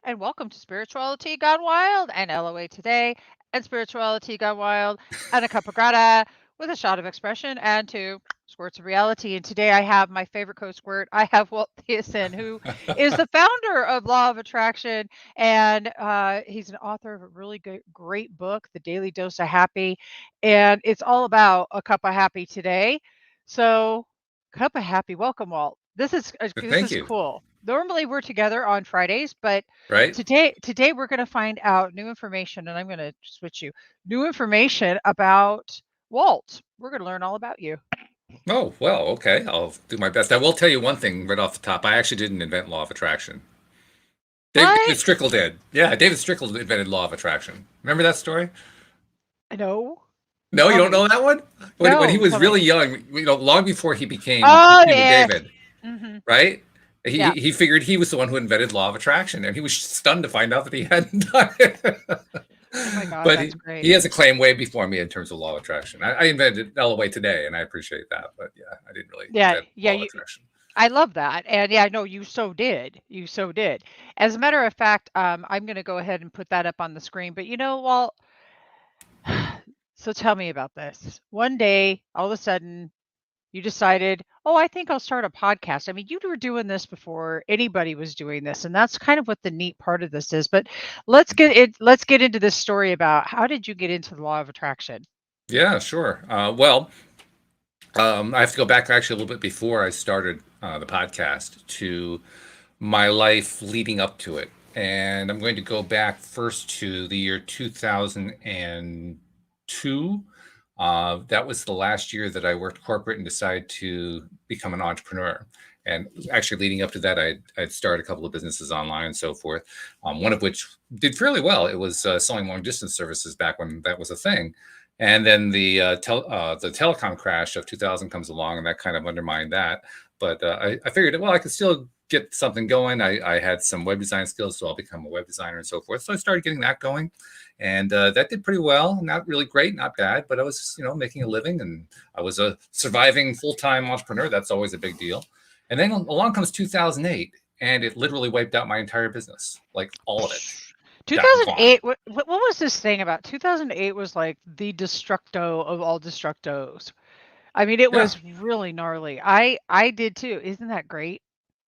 and welcome to Spirituality Gone Wild and LOA Today and Spirituality Gone Wild and a Cuppa Grata with a shot of expression and two squirts of reality. And today I have my favorite co-squirt. I have Walt Thiessen, who is the founder of Law of Attraction, and he's an author of a really great book, The Daily Dose of Happy, and it's all about a cup of happy today. So, cup of happy, welcome, Walt. This Thank is you. cool. Normally we're together on Fridays, but Right? today we're going to find out new information, and I'm going to switch you new information about Walt. We're going to learn all about you. Oh, well, okay. I'll do my best. I will tell you one thing right off the top. I actually didn't invent law of attraction. David What? Strickland did. Yeah, David Strickland invented law of attraction. Remember that story? No. No, you Tell don't me. know that one? When he No, was tell me. really young, long before he became Oh King yeah. David, Hmm. right? He Yeah. he figured he was the one who invented law of attraction, and he was stunned to find out that he hadn't done it. Oh my God, But that's he great. has a claim way before me in terms of law of attraction. I invented LOA Today, and I appreciate that. But yeah, I didn't really Yeah, invent yeah. law of attraction. I love that, and yeah, no, you so did. You so did. As a matter of fact, I'm going to go ahead and put that up on the screen. But Walt. So tell me about this. One day, all of a sudden, you decided, oh, I think I'll start a podcast. I mean, you were doing this before anybody was doing this, and that's kind of what the neat part of this is. But let's get into this story about how did you get into the law of attraction? Yeah, sure. I have to go back actually a little bit before I started the podcast to my life leading up to it. And I'm going to go back first to the year 2002. That was the last year that I worked corporate and decided to become an entrepreneur. And actually, leading up to that, I'd started a couple of businesses online and so forth. One of which did fairly well. It was selling long distance services back when that was a thing. And then the telecom crash of 2000 comes along, and that kind of undermined that. But I figured, well, I could still get something going. I had some web design skills, so I'll become a web designer and so forth. So I started getting that going, and that did pretty well. Not really great, not bad, but I was, making a living, and I was a surviving full-time entrepreneur. That's always a big deal. And then along comes 2008, and it literally wiped out my entire business, like all of it. Got gone. 2008, what was this thing about? 2008 was like the destructo of all destructos. I mean, it Yeah. was really gnarly. I did too. Isn't that great?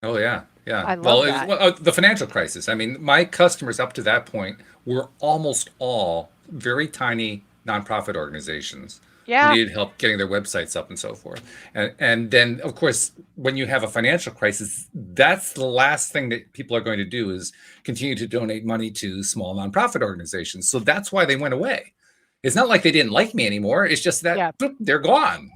Oh yeah, yeah. I Well, love it was that. the financial crisis. I mean, my customers up to that point were almost all very tiny nonprofit organizations who Yeah. needed help getting their websites up and so forth. And then, of course, when you have a financial crisis, that's the last thing that people are going to do is continue to donate money to small nonprofit organizations. So that's why they went away. It's not like they didn't like me anymore. It's just that Yeah. boop, they're gone.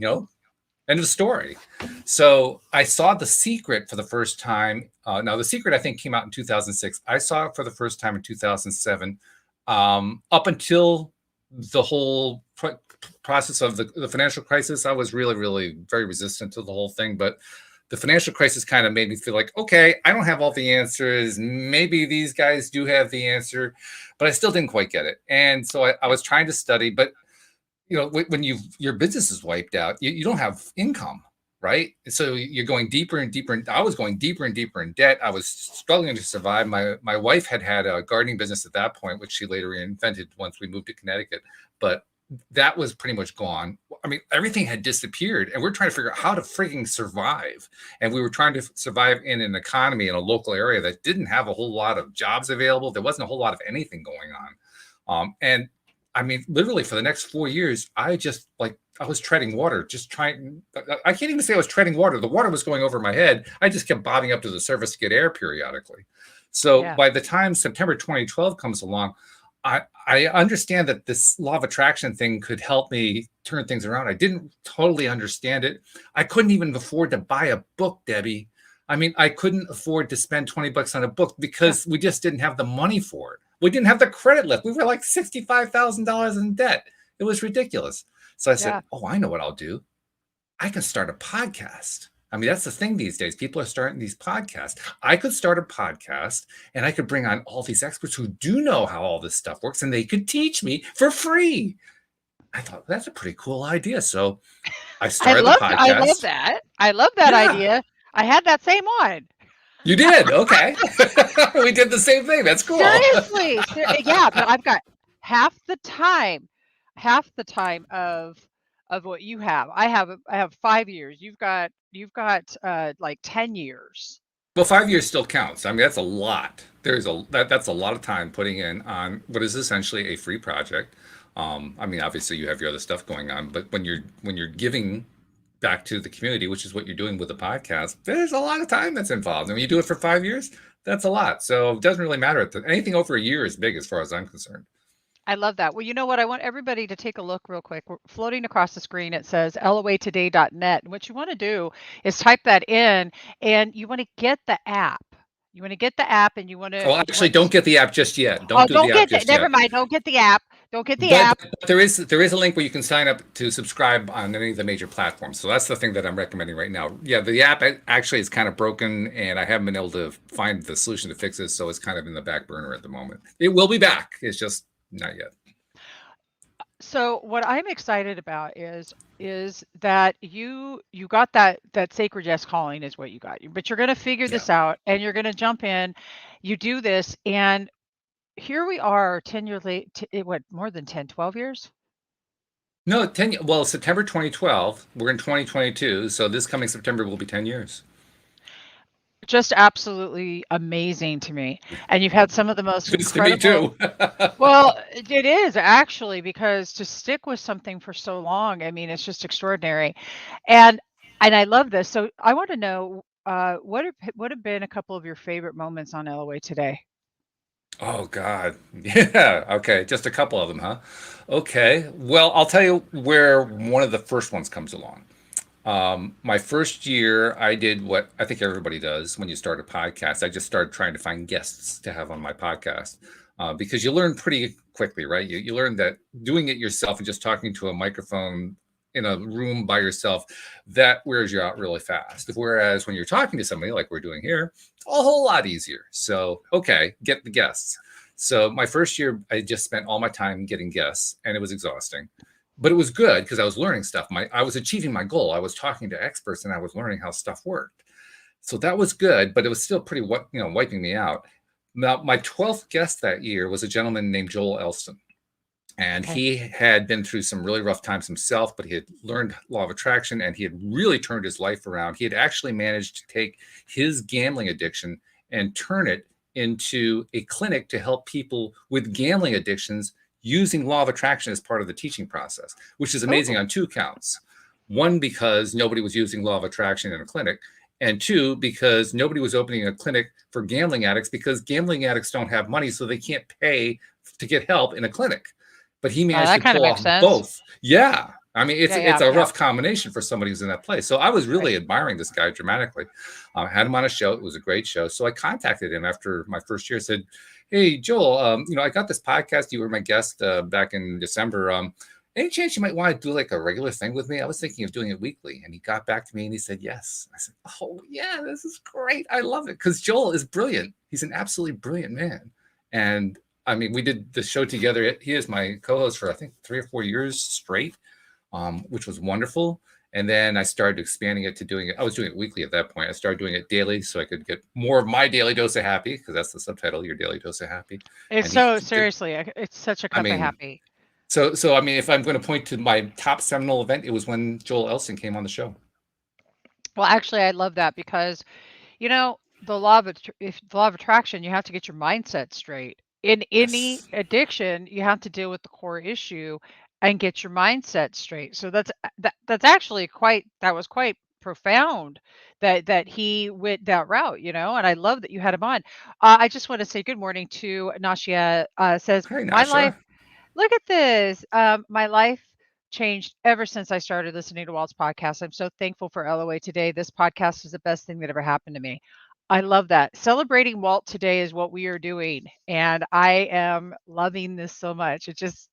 End of story. So I saw The Secret for the first time. Now, The Secret, I think, came out in 2006. I saw it for the first time in 2007. Up until the whole process of the financial crisis, I was really, really very resistant to the whole thing. But the financial crisis kind of made me feel like, okay, I don't have all the answers. Maybe these guys do have the answer, but I still didn't quite get it. And so I was trying to study, but when your business is wiped out, you don't have income, right? So you're going deeper and deeper. I was going deeper and deeper in debt. I was struggling to survive. My wife had a gardening business at that point, which she later reinvented once we moved to Connecticut. But that was pretty much gone. I mean, everything had disappeared, and we're trying to figure out how to freaking survive. And we were trying to survive in an economy in a local area that didn't have a whole lot of jobs available. There wasn't a whole lot of anything going on. And I mean, literally for the next 4 years, I was treading water, just trying. I can't even say I was treading water. The water was going over my head. I just kept bobbing up to the surface to get air periodically. So Yeah. by the time September 2012 comes along, I understand that this law of attraction thing could help me turn things around. I didn't totally understand it. I couldn't even afford to buy a book, Debbie. I mean, I couldn't afford to spend $20 on a book Yeah. because we just didn't have the money for it. We didn't have the credit left. We were like $65,000 in debt. It was ridiculous. So I said, Yeah. oh, I know what I'll do. I can start a podcast. I mean, that's the thing these days. People are starting these podcasts. I could start a podcast and I could bring on all these experts who do know how all this stuff works and they could teach me for free. I thought that's a pretty cool idea. So I started the I love podcast. that. I love that Yeah. idea. I had that same one. You did? Okay. We did the same thing. That's cool. Seriously, yeah, but I've got half the time, half the time of what you have. I have 5 years. You've got like 10 years. Well, 5 years still counts. I mean, that's a lot. That's a lot of time putting in on what is essentially a free project. I mean, obviously you have your other stuff going on, but when you're giving back to the community, which is what you're doing with the podcast, there's a lot of time that's involved. And when you do it for 5 years, that's a lot. So it doesn't really matter. Anything over a year is big as far as I'm concerned. I love that. Well, you know what? I want everybody to take a look real quick. We're floating across the screen. It says loatoday.net. And what you want to do is type that in and you want to get the app. You want to get the app and Well, you actually, want don't get the app just yet. oh, Don't do the don't app get that. just Never yet. mind. Don't get the app. Don't get the But app. there is a link where you can sign up to subscribe on any of the major platforms. So that's the thing that I'm recommending right now. Yeah, the app actually is kind of broken, and I haven't been able to find the solution to fix it, so it's kind of in the back burner at the moment. It will be back. It's just not yet. So what I'm excited about is that you got that sacred yes calling is what you got. But you're going to figure Yeah. this out and you're going to jump in. You do this and here we are 10 years late, what, more than 10, 12 years? No, well, September 2012. We're in 2022, so this coming September will be 10 years. Just absolutely amazing to me. And you've had some of the most It's to me incredible. too. Well, it is actually because to stick with something for so long, I mean, it's just extraordinary. And I love this. So I want to know what have been a couple of your favorite moments on LOA today? Oh God. Yeah. Okay. Just a couple of them, huh? Okay. Well, I'll tell you where one of the first ones comes along. My first year, I did what I think everybody does when you start a podcast. I just started trying to find guests to have on my podcast because you learn pretty quickly, right? You learn that doing it yourself and just talking to a microphone in a room by yourself, that wears you out really fast. Whereas when you're talking to somebody like we're doing here, a whole lot easier. So, okay, get the guests. So my first year, I just spent all my time getting guests, and it was exhausting. But it was good because I was learning stuff. I was achieving my goal. I was talking to experts, and I was learning how stuff worked. So that was good, but it was still pretty, wiping me out. Now, my 12th guest that year was a gentleman named Joel Elston. And Okay. he had been through some really rough times himself, but he had learned law of attraction and he had really turned his life around. He had actually managed to take his gambling addiction and turn it into a clinic to help people with gambling addictions using law of attraction as part of the teaching process, which is amazing Oh, on two counts. One, because nobody was using law of attraction in a clinic. And two, because nobody was opening a clinic for gambling addicts because gambling addicts don't have money, so they can't pay to get help in a clinic. But he managed that to kind of pull makes off sense. both. Yeah. I mean, it's Yeah, it's yeah, a yeah. rough combination for somebody who's in that place. So I was Right. really admiring this guy dramatically. I had him on a show. It was a great show. So I contacted him after my first year. Said, "Hey, Joel, I got this podcast. You were my guest back in December. Any chance you might want to do like a regular thing with me? I was thinking of doing it weekly." And he got back to me and he said, "Yes." I said, "Oh yeah, this is great. I love it." Because Joel is brilliant. He's an absolutely brilliant man. And I mean, we did the show together. He is my co-host for I think 3 or 4 years straight, which was wonderful. And then I started expanding it to doing it. I was doing it weekly at that point. I started doing it daily so I could get more of my daily dose of happy, because that's the subtitle, your daily dose of happy. It's And he so did, seriously, it's such a I cup of mean, happy. so I mean, if I'm going to point to my top seminal event, it was when Joel Elston came on the show. Well, actually, I love that because you know, if the law of attraction, you have to get your mindset straight. In any Yes. addiction, you have to deal with the core issue and get your mindset straight. So that's actually that was quite profound that he went that route, and I love that you had him on. I just want to say good morning to Nashia. Says Hey, my life. Nasha. Look at this. My life changed ever since I started listening to Walt's podcast. I'm so thankful for LOA today. This podcast is the best thing that ever happened to me. I love that. Celebrating Walt today is what we are doing. And I am loving this so much. It just,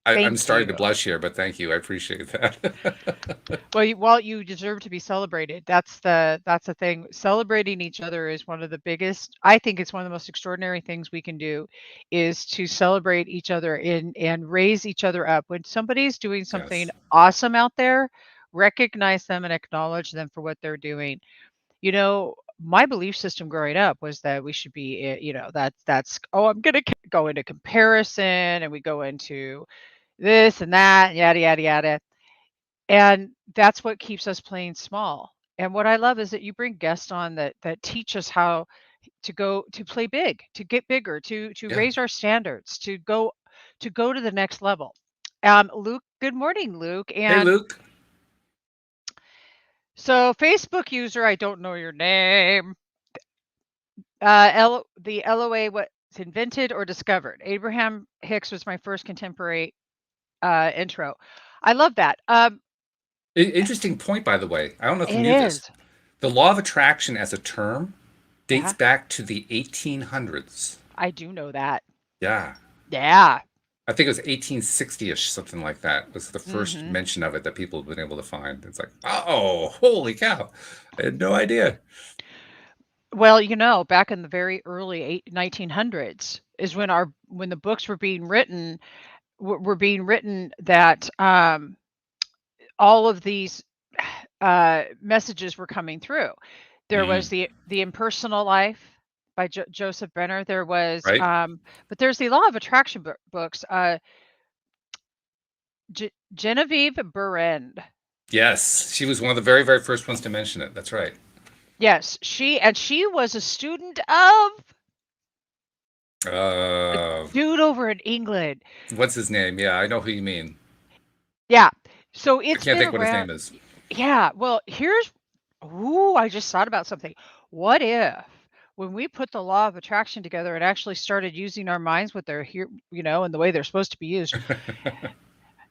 I'm thank starting to you. blush here, but thank you. I appreciate that. Well, Walt, you deserve to be celebrated. That's the thing. Celebrating each other is one of the biggest. I think it's one of the most extraordinary things we can do, is to celebrate each other and raise each other up. When somebody's doing something Yes. awesome out there, recognize them and acknowledge them for what they're doing. You know, my belief system growing up was that we should be, that's, oh, I'm going to go into comparison and we go into this and that, yada, yada, yada. And that's what keeps us playing small. And what I love is that you bring guests on that teach us how to play big, to get bigger, to Yeah. raise our standards, to go to the next level. Luke, good morning, Luke. Hey, And Luke. so Facebook user, I don't know your name. The LOA was invented or discovered. Abraham Hicks was my first contemporary intro. I love that. Interesting point, by the way. I don't know if you It knew this. is. The law of attraction as a term dates Yeah, back to the 1800s. I do know that. Yeah. Yeah. I think it was 1860-ish, something like that, was the first hmm mention of it that people have been able to find. It's like, oh, holy cow. I had no idea. Well, back in the very early 1900s is when the books were being written, were being written that all of these messages were coming through. There was Mm, the Impersonal Life by Joseph Brenner. There was, right? but there's the Law of Attraction books. Genevieve Berend. Yes. She was one of the very, very first ones to mention it. That's right. Yes, she was a student of a Uh, dude over in England. what's his name? Yeah, I know who you mean. Yeah, so I it's can't been think what his around. name is. Yeah, well, I just thought about something. What if when we put the law of attraction together and actually started using our minds what they're here, and the way they're supposed to be used?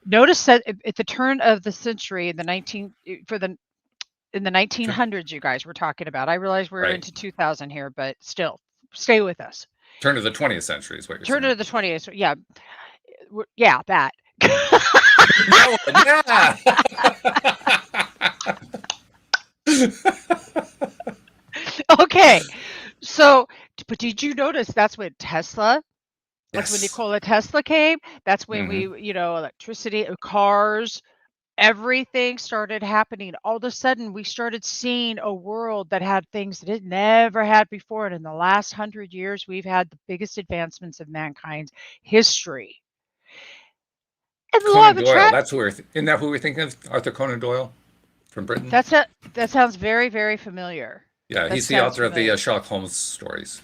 Notice that at the turn of the century in the 1900s, you guys were talking about. I realize we're Right. into 2000 here, but still, stay with us. Turn of the 20th century is what you're Turn saying. of the 20th, yeah, yeah, that. That one, yeah. Okay, so, but did you notice that's when Tesla, like when Yes. Nikola Tesla came, that's when Hmm. electricity, cars, everything started happening. All of a sudden, we started seeing a world that had things that it never had before. And in the last 100 years, we've had the biggest advancements of mankind's history. And the law Conan of Doyle. attraction, That's who isn't that who we're thinking of? Arthur Conan Doyle from Britain. that sounds very, very familiar. Yeah, That he's the sounds author of the familiar. Sherlock Holmes stories.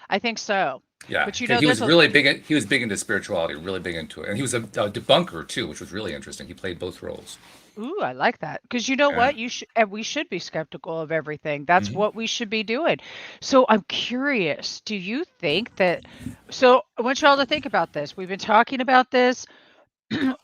I think so. Yeah, But he there's was a really big. He was big into spirituality, really big into it, and he was a debunker too, which was really interesting. He played both roles. Ooh, I like that. Because you know Yeah. what? You should and we should be skeptical of everything. That's Hmm. what we should be doing. So I'm curious, do you think that so I want you all to think about this. We've been talking about this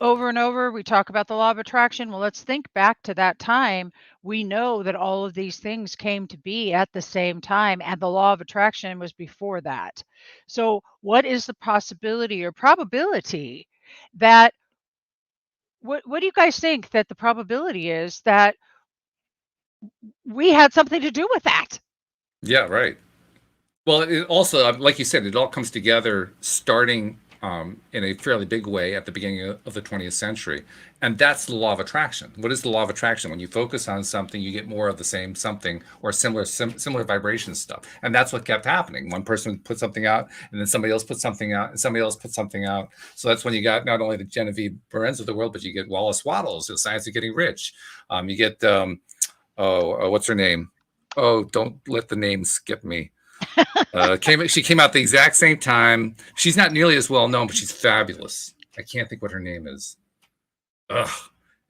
over and over. We talk about the law of attraction. Well, let's think back to that time. We know that all of these things came to be at the same time, and the law of attraction was before that. So, what is the possibility or probability that what do you guys think that the probability is that we had something to do with that? Yeah, right. Well, it also, like you said, it all comes together starting in a fairly big way at the beginning of the 20th century. And that's the law of attraction. What is the law of attraction? When you focus on something, you get more of the same something or similar vibration stuff. And that's what kept happening. One person put something out, and then somebody else put something out, and somebody else put something out. So that's when you got not only the Genevieve Berens of the world, but you get Wallace Wattles, the Science of Getting Rich. You get, what's her name? Oh, don't let the name skip me. She came out the exact same time. She's not nearly as well known, but she's fabulous. I can't think what her name is. Ugh.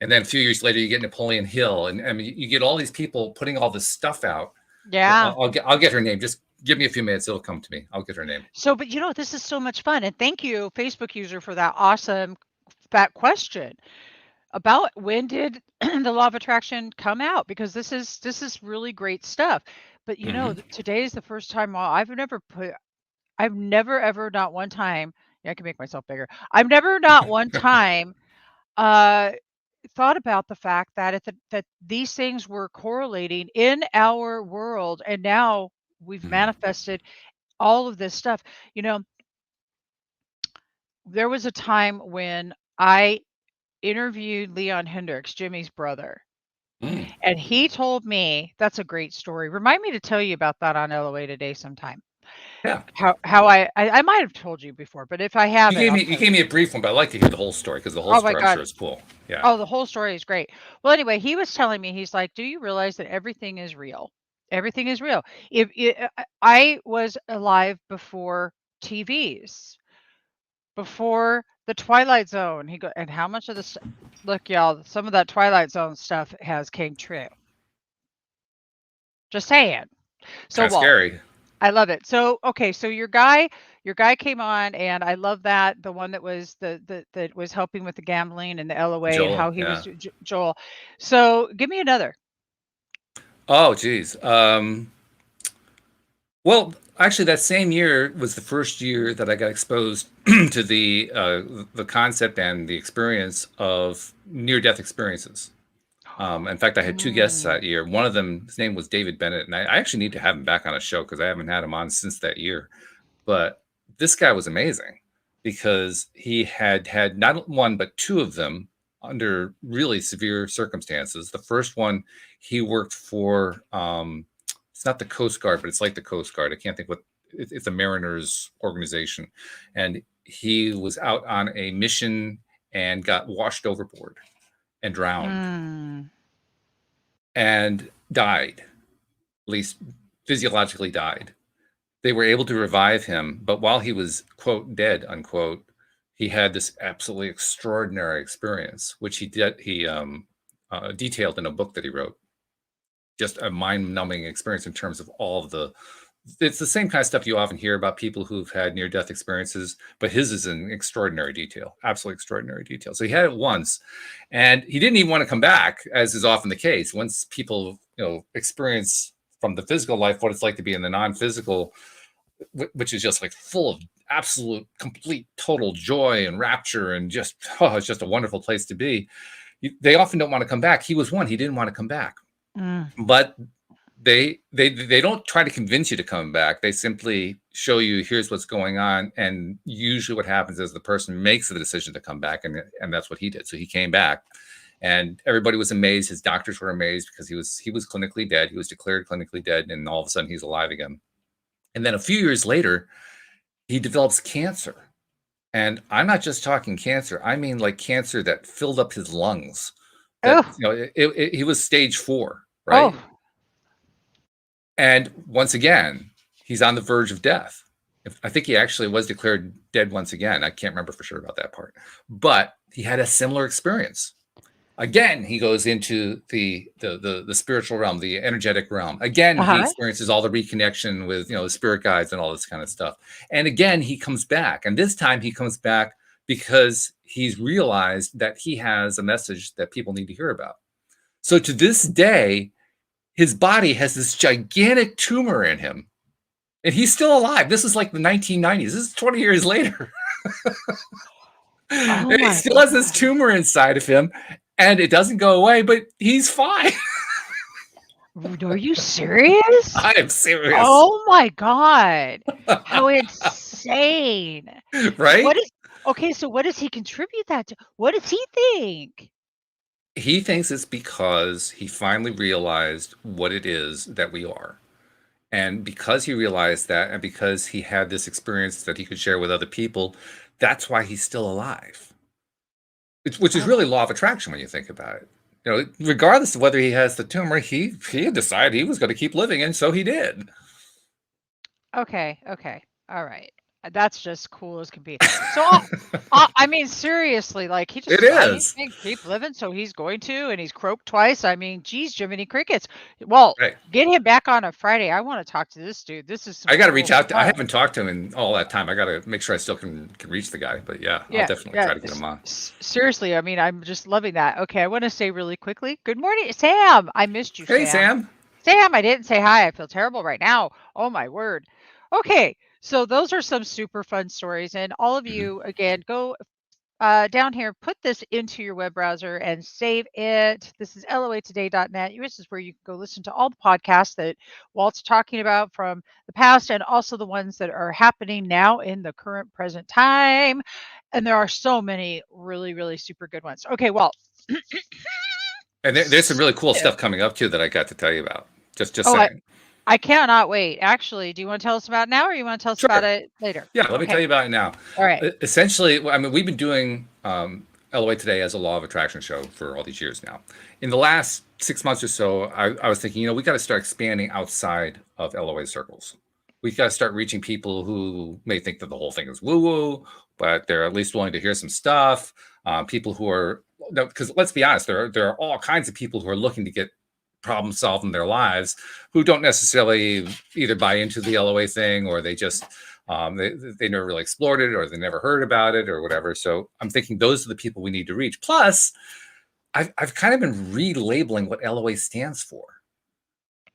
And then a few years later, you get Napoleon Hill, and I mean, you get all these people putting all this stuff out. Yeah. I'll get her name. Just give me a few minutes; it'll come to me. I'll get her name. So, but this is so much fun. And thank you, Facebook user, for that awesome fat question about when did the law of attraction come out? Because this is really great stuff. But Hmm. today is the first time I've never ever not one time, yeah, I can make myself bigger. I've never not one time uh thought about the fact that that these things were correlating in our world, and now we've manifested all of this stuff. You know, there was a time when I interviewed Leon Hendricks, Jimmy's brother, Mm. And he told me that's a great story. Remind me to tell you about that on LOA Today sometime. Yeah. How I might have told you before, but if I haven't, I'll You tell gave you. me a brief one, but I'd like to hear the whole story because the whole Oh my story I'm god. sure is cool. Yeah. Oh, the whole story is great. Well, anyway, he was telling me, he's like, "Do you realize that everything is real? Everything is real." If I was alive before TVs, before the Twilight Zone. He go, and how much of this? Look, y'all, some of that Twilight Zone stuff has came true. Just saying. So, Kind of Walt, scary. I love it. So, okay, so your guy came on, and I love that, the one that was that was helping with the gambling and the LOA and Joel. how he was Yeah. Joel. So, give me another. Oh, geez. Well, actually, that same year was the first year that I got exposed to the concept and the experience of near-death experiences. In fact, I had two guests Mm. that year. One of them, his name was David Bennett, and I actually need to have him back on a show because I haven't had him on since that year. But this guy was amazing because he had not one but two of them under really severe circumstances. The first one, he worked for it's not the Coast Guard, but it's like the Coast Guard. I can't think what it's a mariners organization, and he was out on a mission and got washed overboard and drowned Mm. and died, at least physiologically died. They were able to revive him, but while he was, quote, dead, unquote, he had this absolutely extraordinary experience, which he detailed in a book that he wrote. Just a mind-numbing experience in terms of all of the. It's the same kind of stuff you often hear about people who've had near-death experiences, but his is in extraordinary detail, absolutely extraordinary detail. So he had it once, and he didn't even want to come back, as is often the case. Once people, experience from the physical life what it's like to be in the non-physical, which is just like full of absolute, complete, total joy and rapture, and just it's just a wonderful place to be. They often don't want to come back. He was one; he didn't want to come back, Mm. but they don't try to convince you to come back. They simply show you here's what's going on, and usually what happens is the person makes the decision to come back, and that's what he did. So he came back, and everybody was amazed. His doctors were amazed because he was clinically dead. He was declared clinically dead, and all of a sudden he's alive again. And then a few years later, he develops cancer. And I'm not just talking cancer. I mean like cancer that filled up his lungs. That Oh, he was stage 4, oh, right? And once again, he's on the verge of death. I think he actually was declared dead once again. I can't remember for sure about that part. But he had a similar experience. Again, he goes into the spiritual realm, the energetic realm. Again, he uh-huh. experiences all the reconnection with the spirit guides and all this kind of stuff. And again, he comes back, and this time he comes back because he's realized that he has a message that people need to hear about. So to this day, his body has this gigantic tumor in him, and he's still alive. This is like the 1990s. This is 20 years later. Oh He my still has this god. tumor inside of him, and it doesn't go away, but he's fine. Are you serious? I am serious. Oh my god. How insane. Right? What is Okay, so what does he contribute that to? What does he think? He thinks it's because he finally realized what it is that we are. And because he realized that, and because he had this experience that he could share with other people, that's why he's still alive. Which is Oh, really law of attraction when you think about it. Regardless of whether he has the tumor, he had decided he was going to keep living, and so he did. okay, okay. All right. That's just cool as can be. So, I mean, seriously, like, he just It decided he's is. gonna keep living, so he's going to, and he's croaked twice. I mean, geez, Jiminy Crickets. Well, Right. get him back on a Friday. I wanna talk to this dude. This is some I got to cool reach out to. I stuff. haven't talked to him in all that time. I got to make sure I still can reach the guy. But yeah, I'll Yeah, definitely yeah. try to get him on. Seriously, I mean, I'm just loving that. Okay, I want to say really quickly, good morning, Sam. I missed you, Hey, Sam. Sam. Sam, I didn't say hi. I feel terrible right now. Oh my word. Okay, so those are some super fun stories, and all of Mhm. you, again, go down here, put this into your web browser and save it. This is loatoday.net. This is where you can go listen to all the podcasts that Walt's talking about from the past and also the ones that are happening now in the current present time. And there are so many really, really super good ones. Okay, Walt, And there's some really cool stuff coming up too that I got to tell you about. Just Oh, saying. I cannot wait. Actually, do you want to tell us about it now or you want to tell us about Sure. it later? Yeah, let me Okay. tell you about it now. All right. Essentially, I mean, we've been doing LOA Today as a law of attraction show for all these years now. In the last 6 months or so, I was thinking, we got to start expanding outside of LOA circles. We got to start reaching people who may think that the whole thing is woo-woo, but they're at least willing to hear some stuff. People who are, because let's be honest, there are all kinds of people who are looking to get problem solved in their lives who don't necessarily either buy into the LOA thing or they just they never really explored it or they never heard about it or whatever. So I'm thinking those are the people we need to reach. Plus, I've kind of been relabeling what LOA stands for.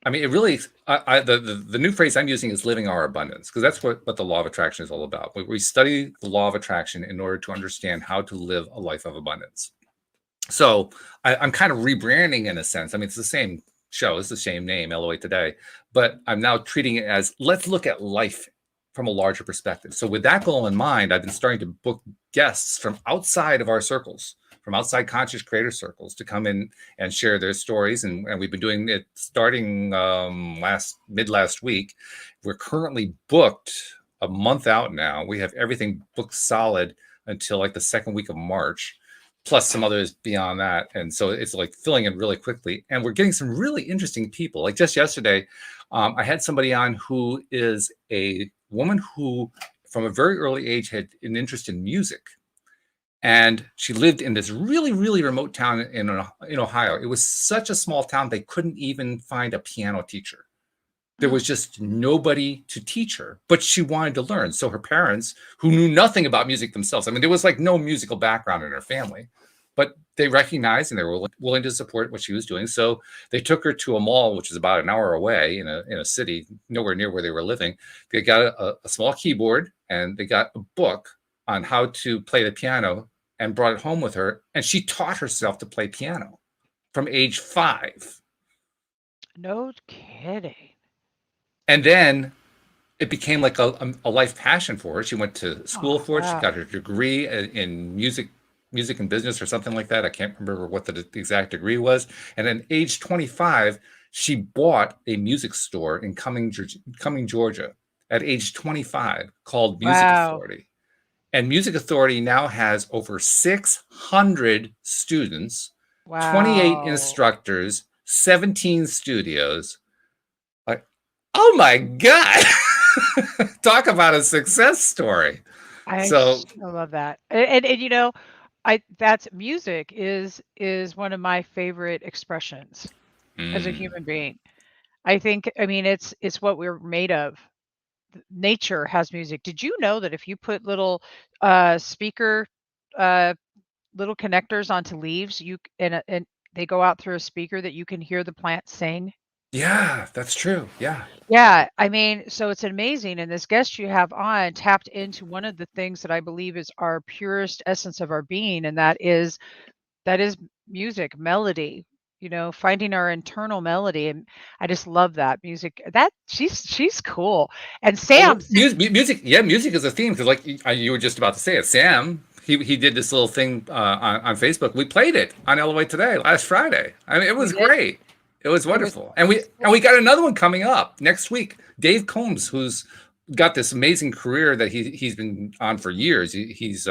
I mean, it really, the new phrase I'm using is living our abundance, because that's what the law of attraction is all about. We study the law of attraction in order to understand how to live a life of abundance. So I'm kind of rebranding in a sense. I mean, it's the same show, it's the same name, LOA Today, but I'm now treating it as let's look at life from a larger perspective. So with that goal in mind, I've been starting to book guests from outside of our circles, from outside conscious creator circles, to come in and share their stories. And we've been doing it starting mid last week. We're currently booked a month out now. We have everything booked solid until like the second week of March, plus some others beyond that. And so it's like filling in really quickly. And we're getting some really interesting people. Like just yesterday, I had somebody on who is a woman who from a very early age had an interest in music. And she lived in this really, really remote town in Ohio. It was such a small town, they couldn't even find a piano teacher. There was just nobody to teach her, but she wanted to learn. So her parents, who knew nothing about music themselves, I mean, there was like no musical background in her family, but they recognized and they were willing to support what she was doing. So they took her to a mall, which is about an hour away in a city, nowhere near where they were living. They got a small keyboard and they got a book on how to play the piano and brought it home with her. And she taught herself to play piano from age 5. No kidding. And then it became like a life passion for her. She went to school for it. She got her degree in music and business or something like that. I can't remember what the exact degree was. And at age 25, she bought a music store in Cumming, Georgia at age 25 called Music Authority. And Music Authority now has over 600 students, 28 instructors, 17 studios. Like, oh my God. Talk about a success story. I love that. And that's music is one of my favorite expressions as a human being. I mean, it's what we're made of. Nature has music. Did you know that if you put little speaker little connectors onto leaves, and they go out through a speaker, that you can hear the plant sing? Yeah, that's true. Yeah. Yeah, I mean, so it's amazing. And this guest you have on tapped into one of the things that I believe is our purest essence of our being, and that is music, melody, finding our internal melody. And I just love that music. That she's cool. And Sam, music, yeah, music is a theme, because like you were just about to say it. Sam, he did this little thing on Facebook. We played it on LOA Today last Friday. I mean, it was great. It was wonderful. And we got another one coming up next week. Dave Combs, who's got this amazing career that he's been on for years. He's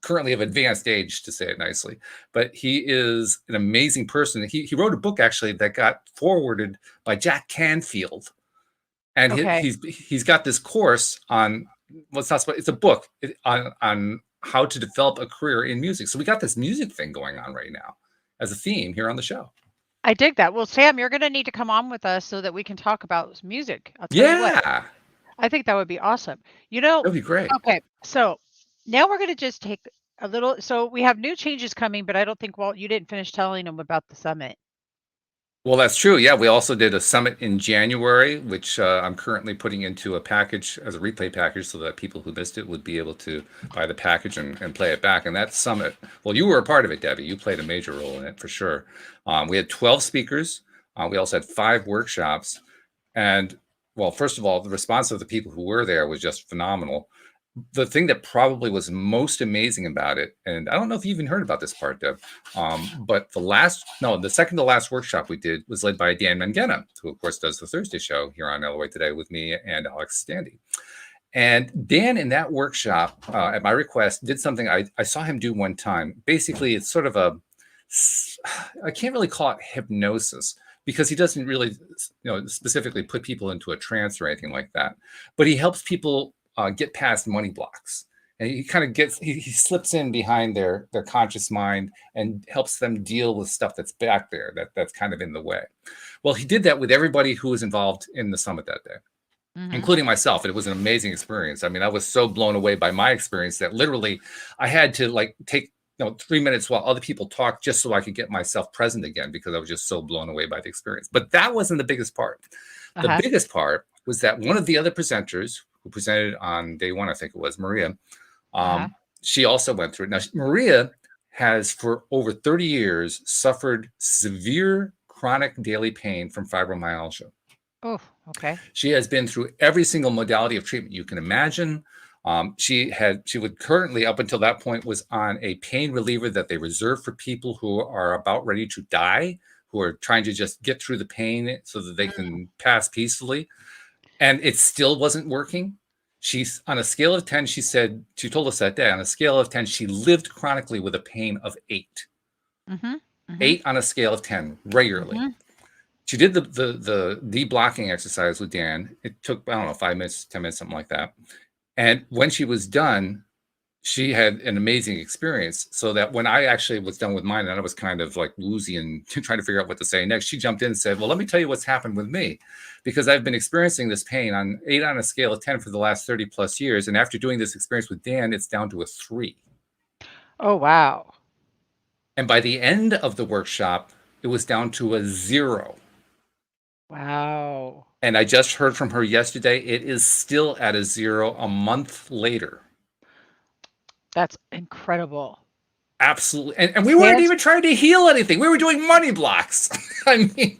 currently of advanced age, to say it nicely, but he is an amazing person. He wrote a book actually that got forwarded by Jack Canfield, and he's got this course on it's a book on how to develop a career in music. So we got this music thing going on right now as a theme here on the show. I dig that. Well, Sam, you're going to need to come on with us so that we can talk about music. I'll tell you what. I think that would be awesome. That'd be great. Okay, so now we're going to just take a little. So we have new changes coming, but I don't think, Walt, you didn't finish telling them about the summit. Well, that's true. Yeah, we also did a summit in January, which I'm currently putting into a package as a replay package so that people who missed it would be able to buy the package and play it back. And that summit, well, you were a part of it, Debbie. You played a major role in it for sure. We had 12 speakers. We also had 5 workshops. And well, first of all, the response of the people who were there was just phenomenal. the thing that probably was most amazing about it, and I don't know if you even heard about this part, Deb, but the second to last workshop we did was led by Dan Mangena, who of course does the Thursday show here on LOA Today with me and Alex Standy. And Dan, in that workshop, at my request, did something I saw him do one time. Basically, it's sort of I can't really call it hypnosis, because he doesn't really, specifically put people into a trance or anything like that. But he helps people get past money blocks. And he kind of he slips in behind their conscious mind and helps them deal with stuff that's back there, that's kind of in the way. Well, he did that with everybody who was involved in the summit that day, including myself. It was an amazing experience. I mean, I was so blown away by my experience that literally I had to take 3 minutes while other people talked just so I could get myself present again, because I was just so blown away by the experience. But that wasn't the biggest part. The biggest part was that one of the other presenters who presented on day one, I think it was Maria, she also went through it. Now, Maria has for over 30 years suffered severe chronic daily pain from fibromyalgia. Oh, okay. She has been through every single modality of treatment you can imagine. She would currently, up until that point, was on a pain reliever that they reserve for people who are about ready to die, who are trying to just get through the pain so that they can pass peacefully. And it still wasn't working. She's on a scale of 10. She told us that day, on a scale of 10, she lived chronically with a pain of 8. 8 on a scale of 10 regularly. She did the deblocking exercise with Dan. It took, I don't know, 5 minutes, 10 minutes, something like that. And when she was done, she had an amazing experience. So that when I actually was done with mine, and I was kind of like woozy and trying to figure out what to say next, she jumped in and said, well, let me tell you what's happened with me, because I've been experiencing this pain on 8 on a scale of 10 for the last 30 plus years. And after doing this experience with Dan, it's down to a 3. Oh, wow. And by the end of the workshop, it was down to a 0. Wow. And I just heard from her yesterday. It is still at a 0 a month later. That's incredible. Absolutely. And we weren't even trying to heal anything. We were doing money blocks. I mean,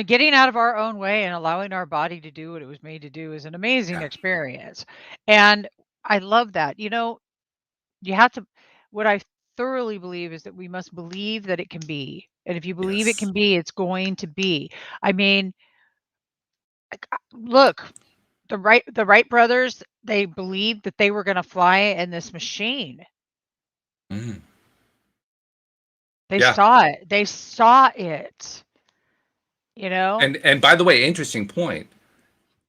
getting out of our own way and allowing our body to do what it was made to do is an amazing experience. And I love that. You have to, what I thoroughly believe is that we must believe that it can be. And if you believe it can be, it's going to be. I mean, look, the Wright brothers, they believed that they were going to fly in this machine. They saw it. They saw it. And by the way, interesting point.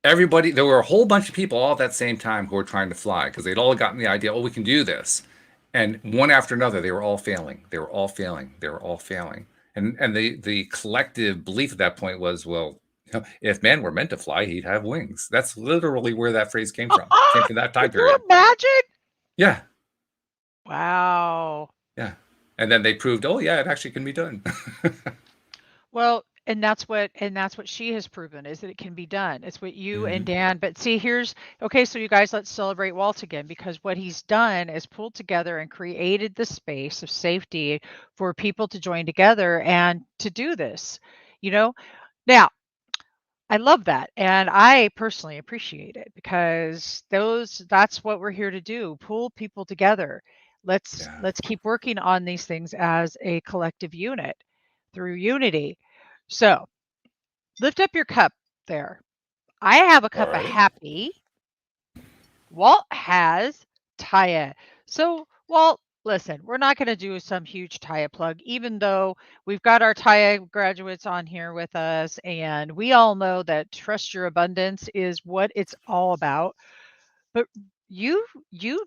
There were a whole bunch of people all at that same time who were trying to fly, because they'd all gotten the idea, we can do this. And one after another, they were all failing. They were all failing. They were all failing. And the collective belief at that point was, well, if man were meant to fly, he'd have wings. That's literally where that phrase came from. Came from that time period. Can you imagine? Yeah. Wow. Yeah. And then they proved, it actually can be done. Well, and that's what she has proven, is that it can be done. It's what you and Dan, but see, so you guys, let's celebrate Walt again, because what he's done is pulled together and created the space of safety for people to join together and to do this, Now, I love that. And I personally appreciate it, because that's what we're here to do, pull people together. Let's keep working on these things as a collective unit through unity. So lift up your cup there. I have a cup of happy. Walt has Taya. So Walt, listen, we're not going to do some huge Taya plug, even though we've got our Taya graduates on here with us. And we all know that Trust Your Abundance is what it's all about. But you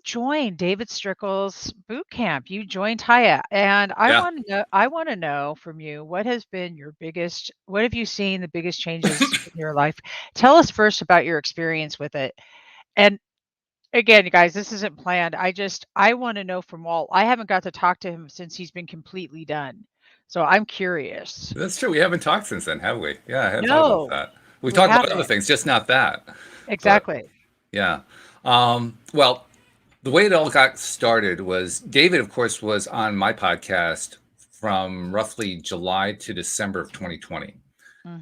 joined David Strickle's boot camp. You joined Taya, and I want to know from you, what have you seen the biggest changes in your life? Tell us first about your experience with it. And again, you guys, this isn't planned. I want to know from Walt. I haven't got to talk to him since he's been completely done. So I'm curious. That's true. We haven't talked since then, have we? Yeah, I hadn't No, thought about that. We've talked about other things, just not that. Exactly. But, yeah. Well, the way it all got started was David, of course, was on my podcast from roughly July to December of 2020.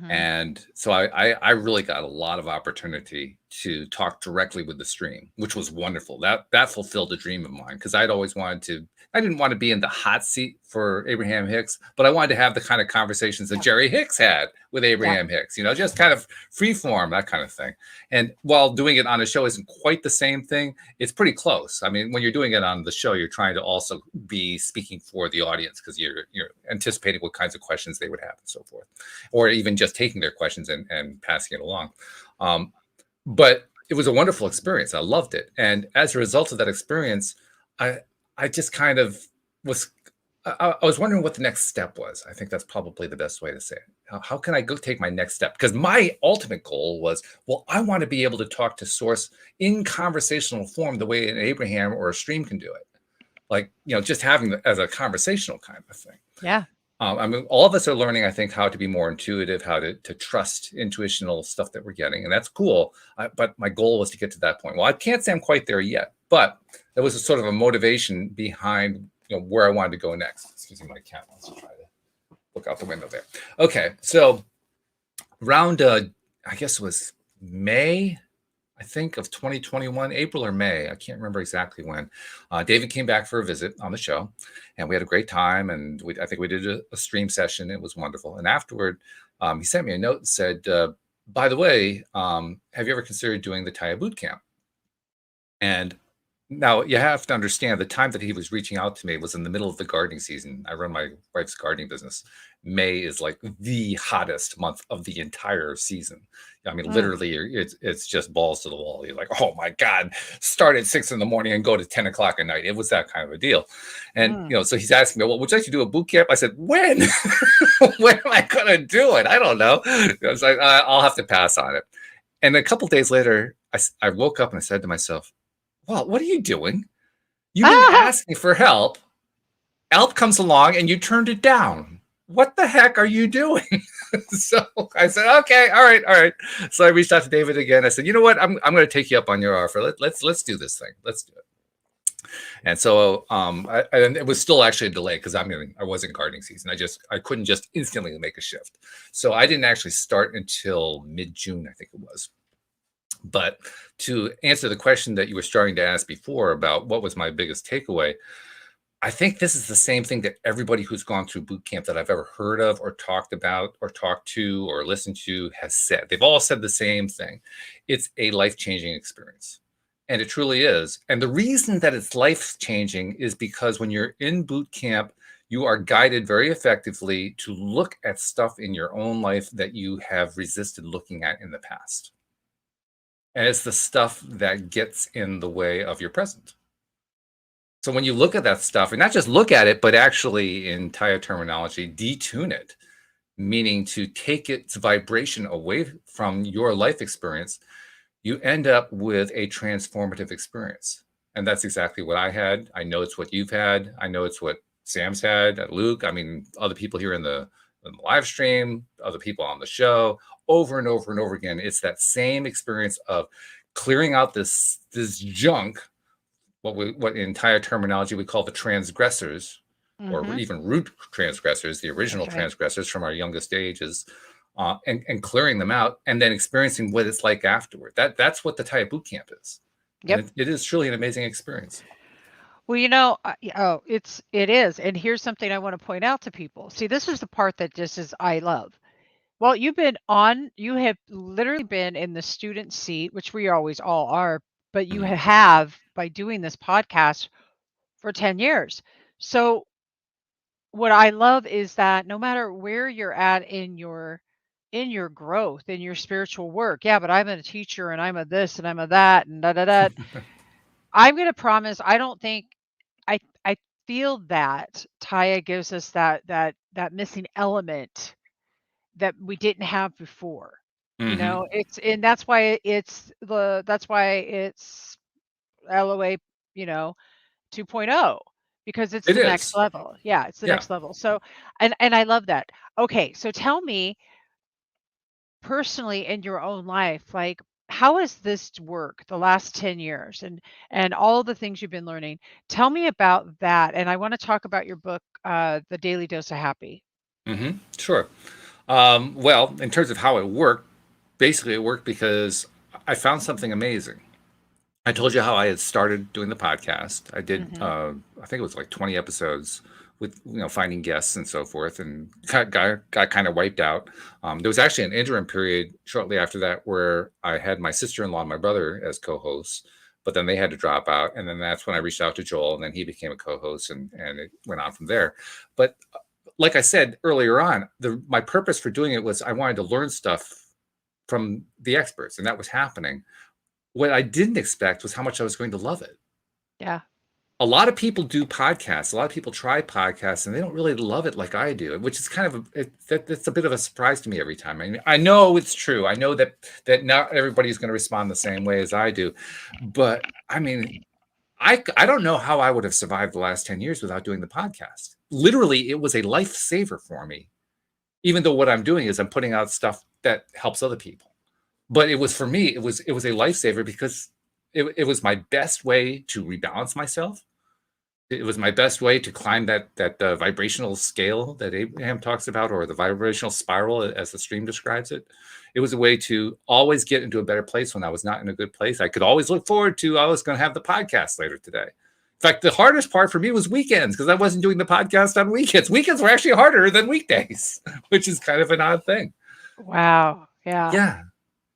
And so I really got a lot of opportunity to talk directly with the stream, which was wonderful. That fulfilled a dream of mine, because I'd always wanted to. I didn't want to be in the hot seat for Abraham Hicks, but I wanted to have the kind of conversations that Jerry Hicks had with Abraham Hicks, just kind of free form, that kind of thing. And while doing it on a show isn't quite the same thing, it's pretty close. I mean, when you're doing it on the show, you're trying to also be speaking for the audience, because you're anticipating what kinds of questions they would have and so forth, or even just taking their questions and passing it along. But it was a wonderful experience. I loved it. And as a result of that experience, I just kind of was, I was wondering what the next step was. I think that's probably the best way to say it. How can I go take my next step? Because my ultimate goal was, well, I want to be able to talk to source in conversational form the way an Abraham or a stream can do it. Like, just having it as a conversational kind of thing. Yeah. I mean, all of us are learning, I think, how to be more intuitive, how to trust intuitional stuff that we're getting. And that's cool. But my goal was to get to that point. Well, I can't say I'm quite there yet, but there was a sort of a motivation behind where I wanted to go next. Excuse me, my cat wants to try to look out the window there. Okay, so around, I guess it was May, I think, of 2021, April or May. I can't remember exactly when. David came back for a visit on the show, and we had a great time. And I think we did a stream session. It was wonderful. And afterward, he sent me a note and said, by the way, have you ever considered doing the Taya boot camp? And now you have to understand, the time that he was reaching out to me was in the middle of the gardening season. I run my wife's gardening business. May is like the hottest month of the entire season. I mean, literally, it's just balls to the wall. You're like, oh my God, start at 6 a.m. and go to 10 o'clock at night. It was that kind of a deal. And, so he's asking me, well, would you like to do a boot camp? I said, when? When am I going to do it? I don't know. I was like, I'll have to pass on it. And a couple days later, I woke up and I said to myself, well, what are you doing? You didn't ask me for help. Help comes along and you turned it down. What the heck are you doing? So I said, okay, all right. So I reached out to David again. I said, you know what? I'm going to take you up on your offer. Let's do this thing. Let's do it. And so and it was still actually a delay, because I wasn't gardening season. I couldn't just instantly make a shift. So I didn't actually start until mid-June, I think it was. But to answer the question that you were starting to ask before about what was my biggest takeaway, I think this is the same thing that everybody who's gone through boot camp that I've ever heard of or talked about or talked to or listened to has said. They've all said the same thing. It's a life-changing experience. And it truly is. And the reason that it's life-changing is because when you're in boot camp, you are guided very effectively to look at stuff in your own life that you have resisted looking at in the past. And it's the stuff that gets in the way of your present. So when you look at that stuff, and not just look at it, but actually, in Taya terminology, detune it, meaning to take its vibration away from your life experience, you end up with a transformative experience. And that's exactly what I had. I know it's what you've had. I know it's what Sam's had, Luke. I mean, other people here in the live stream, other people on the show, over and over and over again. It's that same experience of clearing out this junk, what in Taya terminology we call the transgressors, or even root transgressors, the original transgressors from our youngest ages, and clearing them out, and then experiencing what it's like afterward. That's what the Taya boot camp is. Yep. It is truly an amazing experience. Well, it is. And here's something I want to point out to people. See, this is the part that just is I love. Well, you have literally been in the student seat, which we always all are, but you have by doing this podcast for 10 years. So what I love is that no matter where you're at in your growth, in your spiritual work, yeah, but I'm a teacher and I'm a this and I'm a that and da da da. I'm going to promise, I don't think I feel that Taya gives us that missing element that we didn't have before. That's why it's LOA, 2.0, because it's the next level. Yeah, it's the next level. So, and I love that. Okay, so tell me personally in your own life, like, how has this worked the last 10 years and all the things you've been learning? Tell me about that. And I want to talk about your book, The Daily Dose of Happy. Sure. Well, in terms of how it worked, basically it worked because I found something amazing. I told you how I had started doing the podcast. I did, Mm-hmm. I think it was like 20 episodes with, finding guests and so forth, and got kind of wiped out. There was actually an interim period shortly after that where I had my sister-in-law and my brother as co-hosts, but then they had to drop out. And then that's when I reached out to Joel, and then he became a co-host, and it went on from there. But like I said earlier on, my purpose for doing it was I wanted to learn stuff from the experts, and that was happening. What I didn't expect was how much I was going to love it. Yeah. A lot of people do podcasts. A lot of people try podcasts, and they don't really love it like I do, which is kind of that's a bit of a surprise to me every time. I mean, I know it's true. I know that not everybody's going to respond the same way as I do, but I mean, I don't know how I would have survived the last 10 years without doing the podcast. Literally, it was a lifesaver for me. Even though what I'm doing is I'm putting out stuff that helps other people. But it was, for me, it was a lifesaver because it was my best way to rebalance myself. It was my best way to climb that vibrational scale that Abraham talks about, or the vibrational spiral as the stream describes it. It was a way to always get into a better place when I was not in a good place. I could always look forward to, I was going to have the podcast later today. In fact, the hardest part for me was weekends, because I wasn't doing the podcast on weekends. Weekends were actually harder than weekdays, which is kind of an odd thing. Wow. Yeah. Yeah.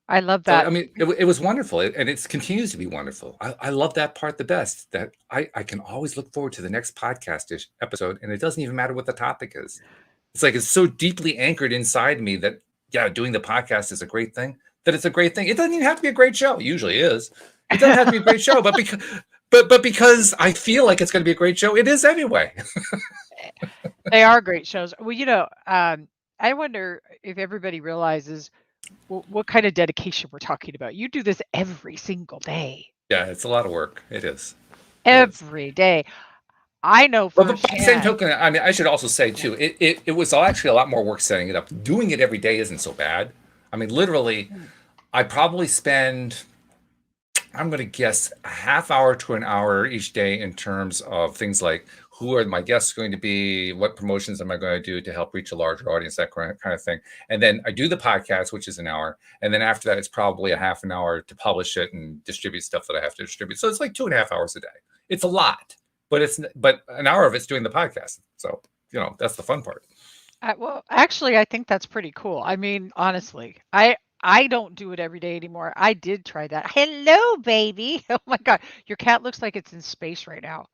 I love So, that. I mean, it was wonderful, and it continues to be wonderful. I love that part the best, that I can always look forward to the next podcast episode, and it doesn't even matter what the topic is. It's like it's so deeply anchored inside me that, yeah, doing the podcast is a great thing, that it's a great thing. It doesn't even have to be a great show. It usually is. It doesn't have to be a great show, but because I feel like it's going to be a great show, it is anyway. They are great shows. Well, I wonder if everybody realizes what kind of dedication we're talking about. You do this every single day. Yeah, it's a lot of work. It is. Every day. I know Well, but by the same firsthand. token, I mean, I should also say too, it was actually a lot more work setting it up. Doing it every day isn't so bad. I mean, literally, I probably spend, I'm going to guess, a half hour to an hour each day in terms of things like who are my guests going to be, what promotions am I going to do to help reach a larger audience, that kind of thing. And then I do the podcast, which is an hour. And then after that, it's probably a half an hour to publish it and distribute stuff that I have to distribute. So it's like 2.5 hours a day. It's a lot, but an hour of it's doing the podcast. So, that's the fun part. Well, actually, I think that's pretty cool. I mean, honestly, I don't do it every day anymore. I did try that. Hello, baby. Oh my God, your cat looks like it's in space right now.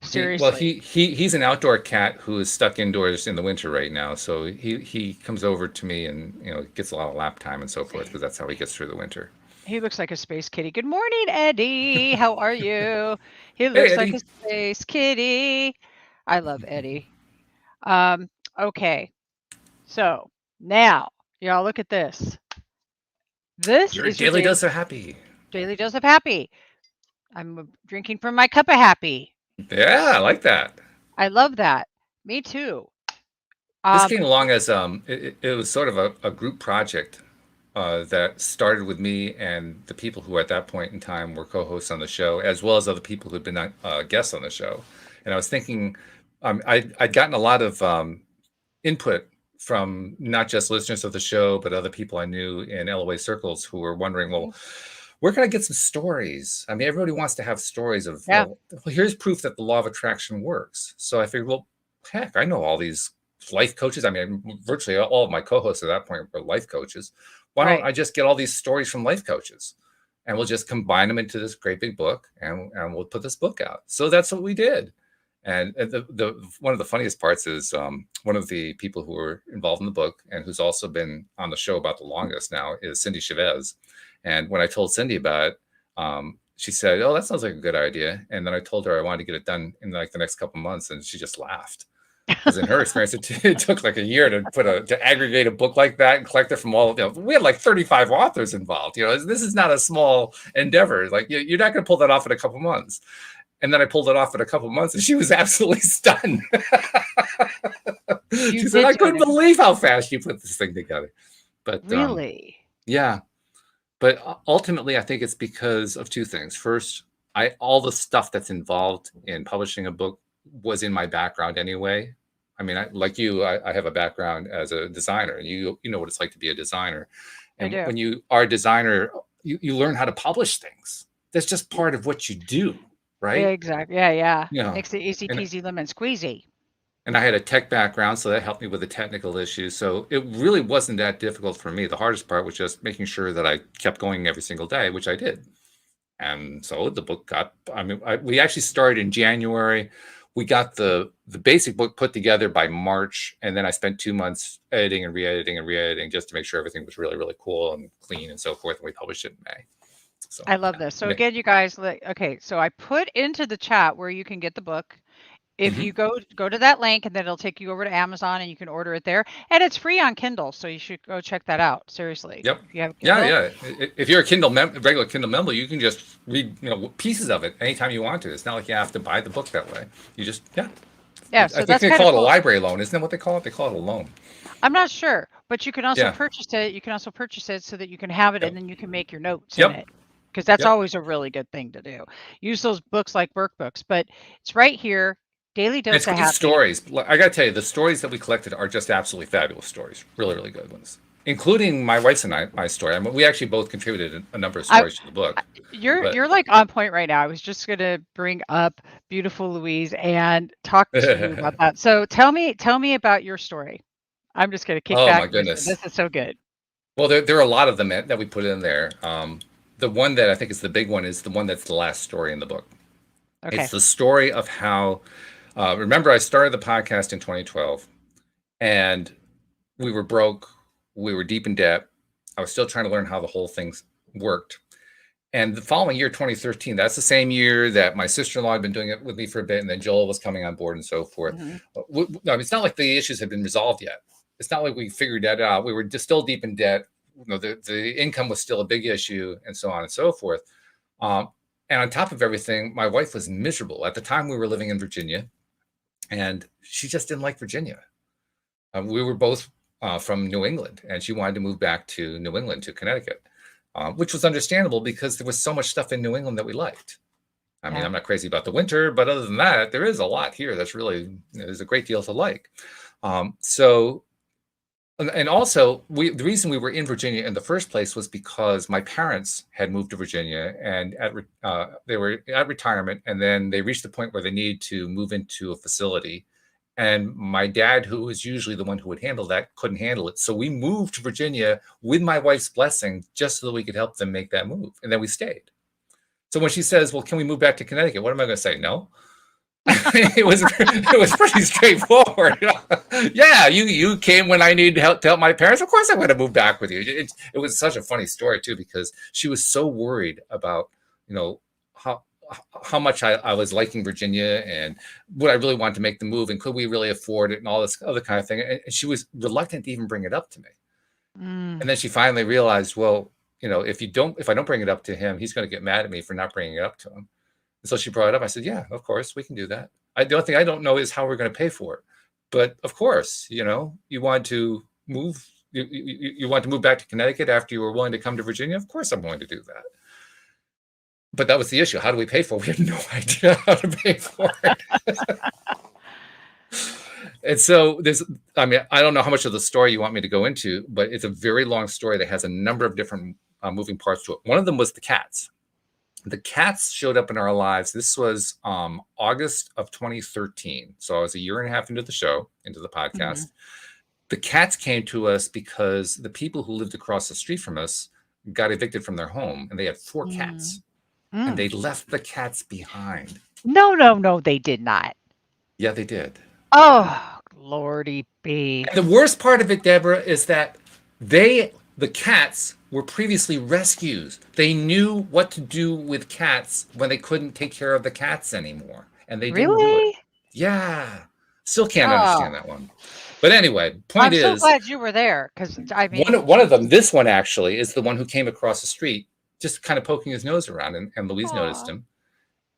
Seriously. He's an outdoor cat who is stuck indoors in the winter right now. So he comes over to me and gets a lot of lap time and so forth, because that's how he gets through the winter. He looks like a space kitty. Good morning, Eddie. How are you? He Hey, looks like Eddie. a space kitty. I love Eddie. Okay. So now, y'all look at this. This Your is your daily dose of happy. daily dose of happy. I'm drinking from my cup of happy. Yeah, I like that. I love that. Me too. This came along as it was sort of a group project that started with me and the people who at that point in time were co-hosts on the show, as well as other people who'd been guests on the show. And I was thinking, I'd gotten a lot of input from not just listeners of the show, but other people I knew in LOA circles who were wondering, well, where can I get some stories? I mean, everybody wants to have stories of, well, here's proof that the law of attraction works. So I figured, well, heck, I know all these life coaches. I mean, virtually all of my co-hosts at that point were life coaches. Why don't I just get all these stories from life coaches, and we'll just combine them into this great big book, and we'll put this book out. So that's what we did. And the one of the funniest parts is one of the people who were involved in the book and who's also been on the show about the longest now is Cindy Chavez. And when I told Cindy about it, she said, "Oh, that sounds like a good idea." And then I told her I wanted to get it done in like the next couple of months, and she just laughed. Because in her experience, it took like a year to aggregate a book like that and collect it from all. We had like 35 authors involved. This is not a small endeavor. Like you're not going to pull that off in a couple of months. And then I pulled it off in a couple of months, and she was absolutely stunned. She said, "I couldn't believe how fast you put this thing together." But really, yeah. But ultimately, I think it's because of two things. First, all the stuff that's involved in publishing a book was in my background anyway. I mean, like you, I have a background as a designer, and you know what it's like to be a designer. And when you are a designer, you learn how to publish things. That's just part of what you do, right? Exactly. Yeah. You know, Makes it easy and peasy lemon squeezy. and I had a tech background, so that helped me with the technical issues. So it really wasn't that difficult for me. The hardest part was just making sure that I kept going every single day, which I did. And so the book got, we actually started in January. We got the basic book put together by March. And then I spent 2 months editing and re-editing just to make sure everything was really, really cool and clean and so forth. And we published it in May. So I love this. So again, you guys, okay, so I put into the chat where you can get the book. If you go to that link, and then it'll take you over to Amazon and you can order it there. And it's free on Kindle, so you should go check that out. Seriously. Yep. If you have Kindle. Yeah. If you're a regular Kindle member, you can just read pieces of it anytime you want to. It's not like you have to buy the book that way. You just Yeah. So I think they call it a library loan. Isn't that what they call it? They call it a loan. I'm not sure, but you can also purchase it. You can also purchase it so that you can have it, and then you can make your notes in it. Because that's always a really good thing to do. Use those books like workbooks, but it's right here. Daily dose of happiness. Stories. I got to tell you, the stories that we collected are just absolutely fabulous stories. Really, really good ones, including my wife's and my story. I mean, we actually both contributed a number of stories to the book. You're like on point right now. I was just gonna bring up beautiful Louise and talk to you about that. So tell me about your story. I'm just gonna kick back. Oh my goodness, this is so good. Well, there are a lot of them that we put in there. The one that I think is the big one is the one that's the last story in the book. Okay. It's the story of how. Remember, I started the podcast in 2012, and we were broke. We were deep in debt. I was still trying to learn how the whole thing worked. And the following year, 2013, that's the same year that my sister-in-law had been doing it with me for a bit, and then Joel was coming on board and so forth. It's not like the issues had been resolved yet. It's not like we figured that out. We were just still deep in debt. The income was still a big issue, and so on and so forth. And on top of everything, my wife was miserable. At the time, we were living in Virginia. And she just didn't like Virginia. We were both from New England, and she wanted to move back to New England, to Connecticut, which was understandable because there was so much stuff in New England that we liked. I mean, I'm not crazy about the winter, but other than that, there is a lot here that's really, there's a great deal to like. And also, the reason we were in Virginia in the first place was because my parents had moved to Virginia, and they were at retirement, and then they reached the point where they needed to move into a facility. And my dad, who was usually the one who would handle that, couldn't handle it. So we moved to Virginia with my wife's blessing, just so that we could help them make that move. And then we stayed. So when she says, well, can we move back to Connecticut? What am I going to say? No. it was pretty straightforward. Yeah, you came when I needed help to help my parents. Of course, I would have moved back with you. It was such a funny story too, because she was so worried about how much I was liking Virginia and would I really want to make the move and could we really afford it and all this other kind of thing. And she was reluctant to even bring it up to me. And then she finally realized, well, if I don't bring it up to him, he's going to get mad at me for not bringing it up to him. And so she brought it up. I said, yeah, of course, we can do that. The only thing I don't know is how we're going to pay for it. But of course, you want to move. You want to move back to Connecticut after you were willing to come to Virginia? Of course, I'm willing to do that. But that was the issue. How do we pay for it? We had no idea how to pay for it. And so I don't know how much of the story you want me to go into, but it's a very long story that has a number of different moving parts to it. One of them was the cats. The cats showed up in our lives. This was August of 2013. So I was a year and a half into the show, into the podcast. The cats came to us because the people who lived across the street from us got evicted from their home, and they had 4 cats. And they left the cats behind. No, they did not. Yeah, they did. Oh, Lordy B. And the worst part of it, Deborah, is that the cats were previously rescues. They knew what to do with cats when they couldn't take care of the cats anymore. And they didn't do it. Yeah. Still can't understand that one. But anyway, point is, I'm so glad you were there, because I mean, one of them, this one actually, is the one who came across the street, just kind of poking his nose around, and Louise noticed him.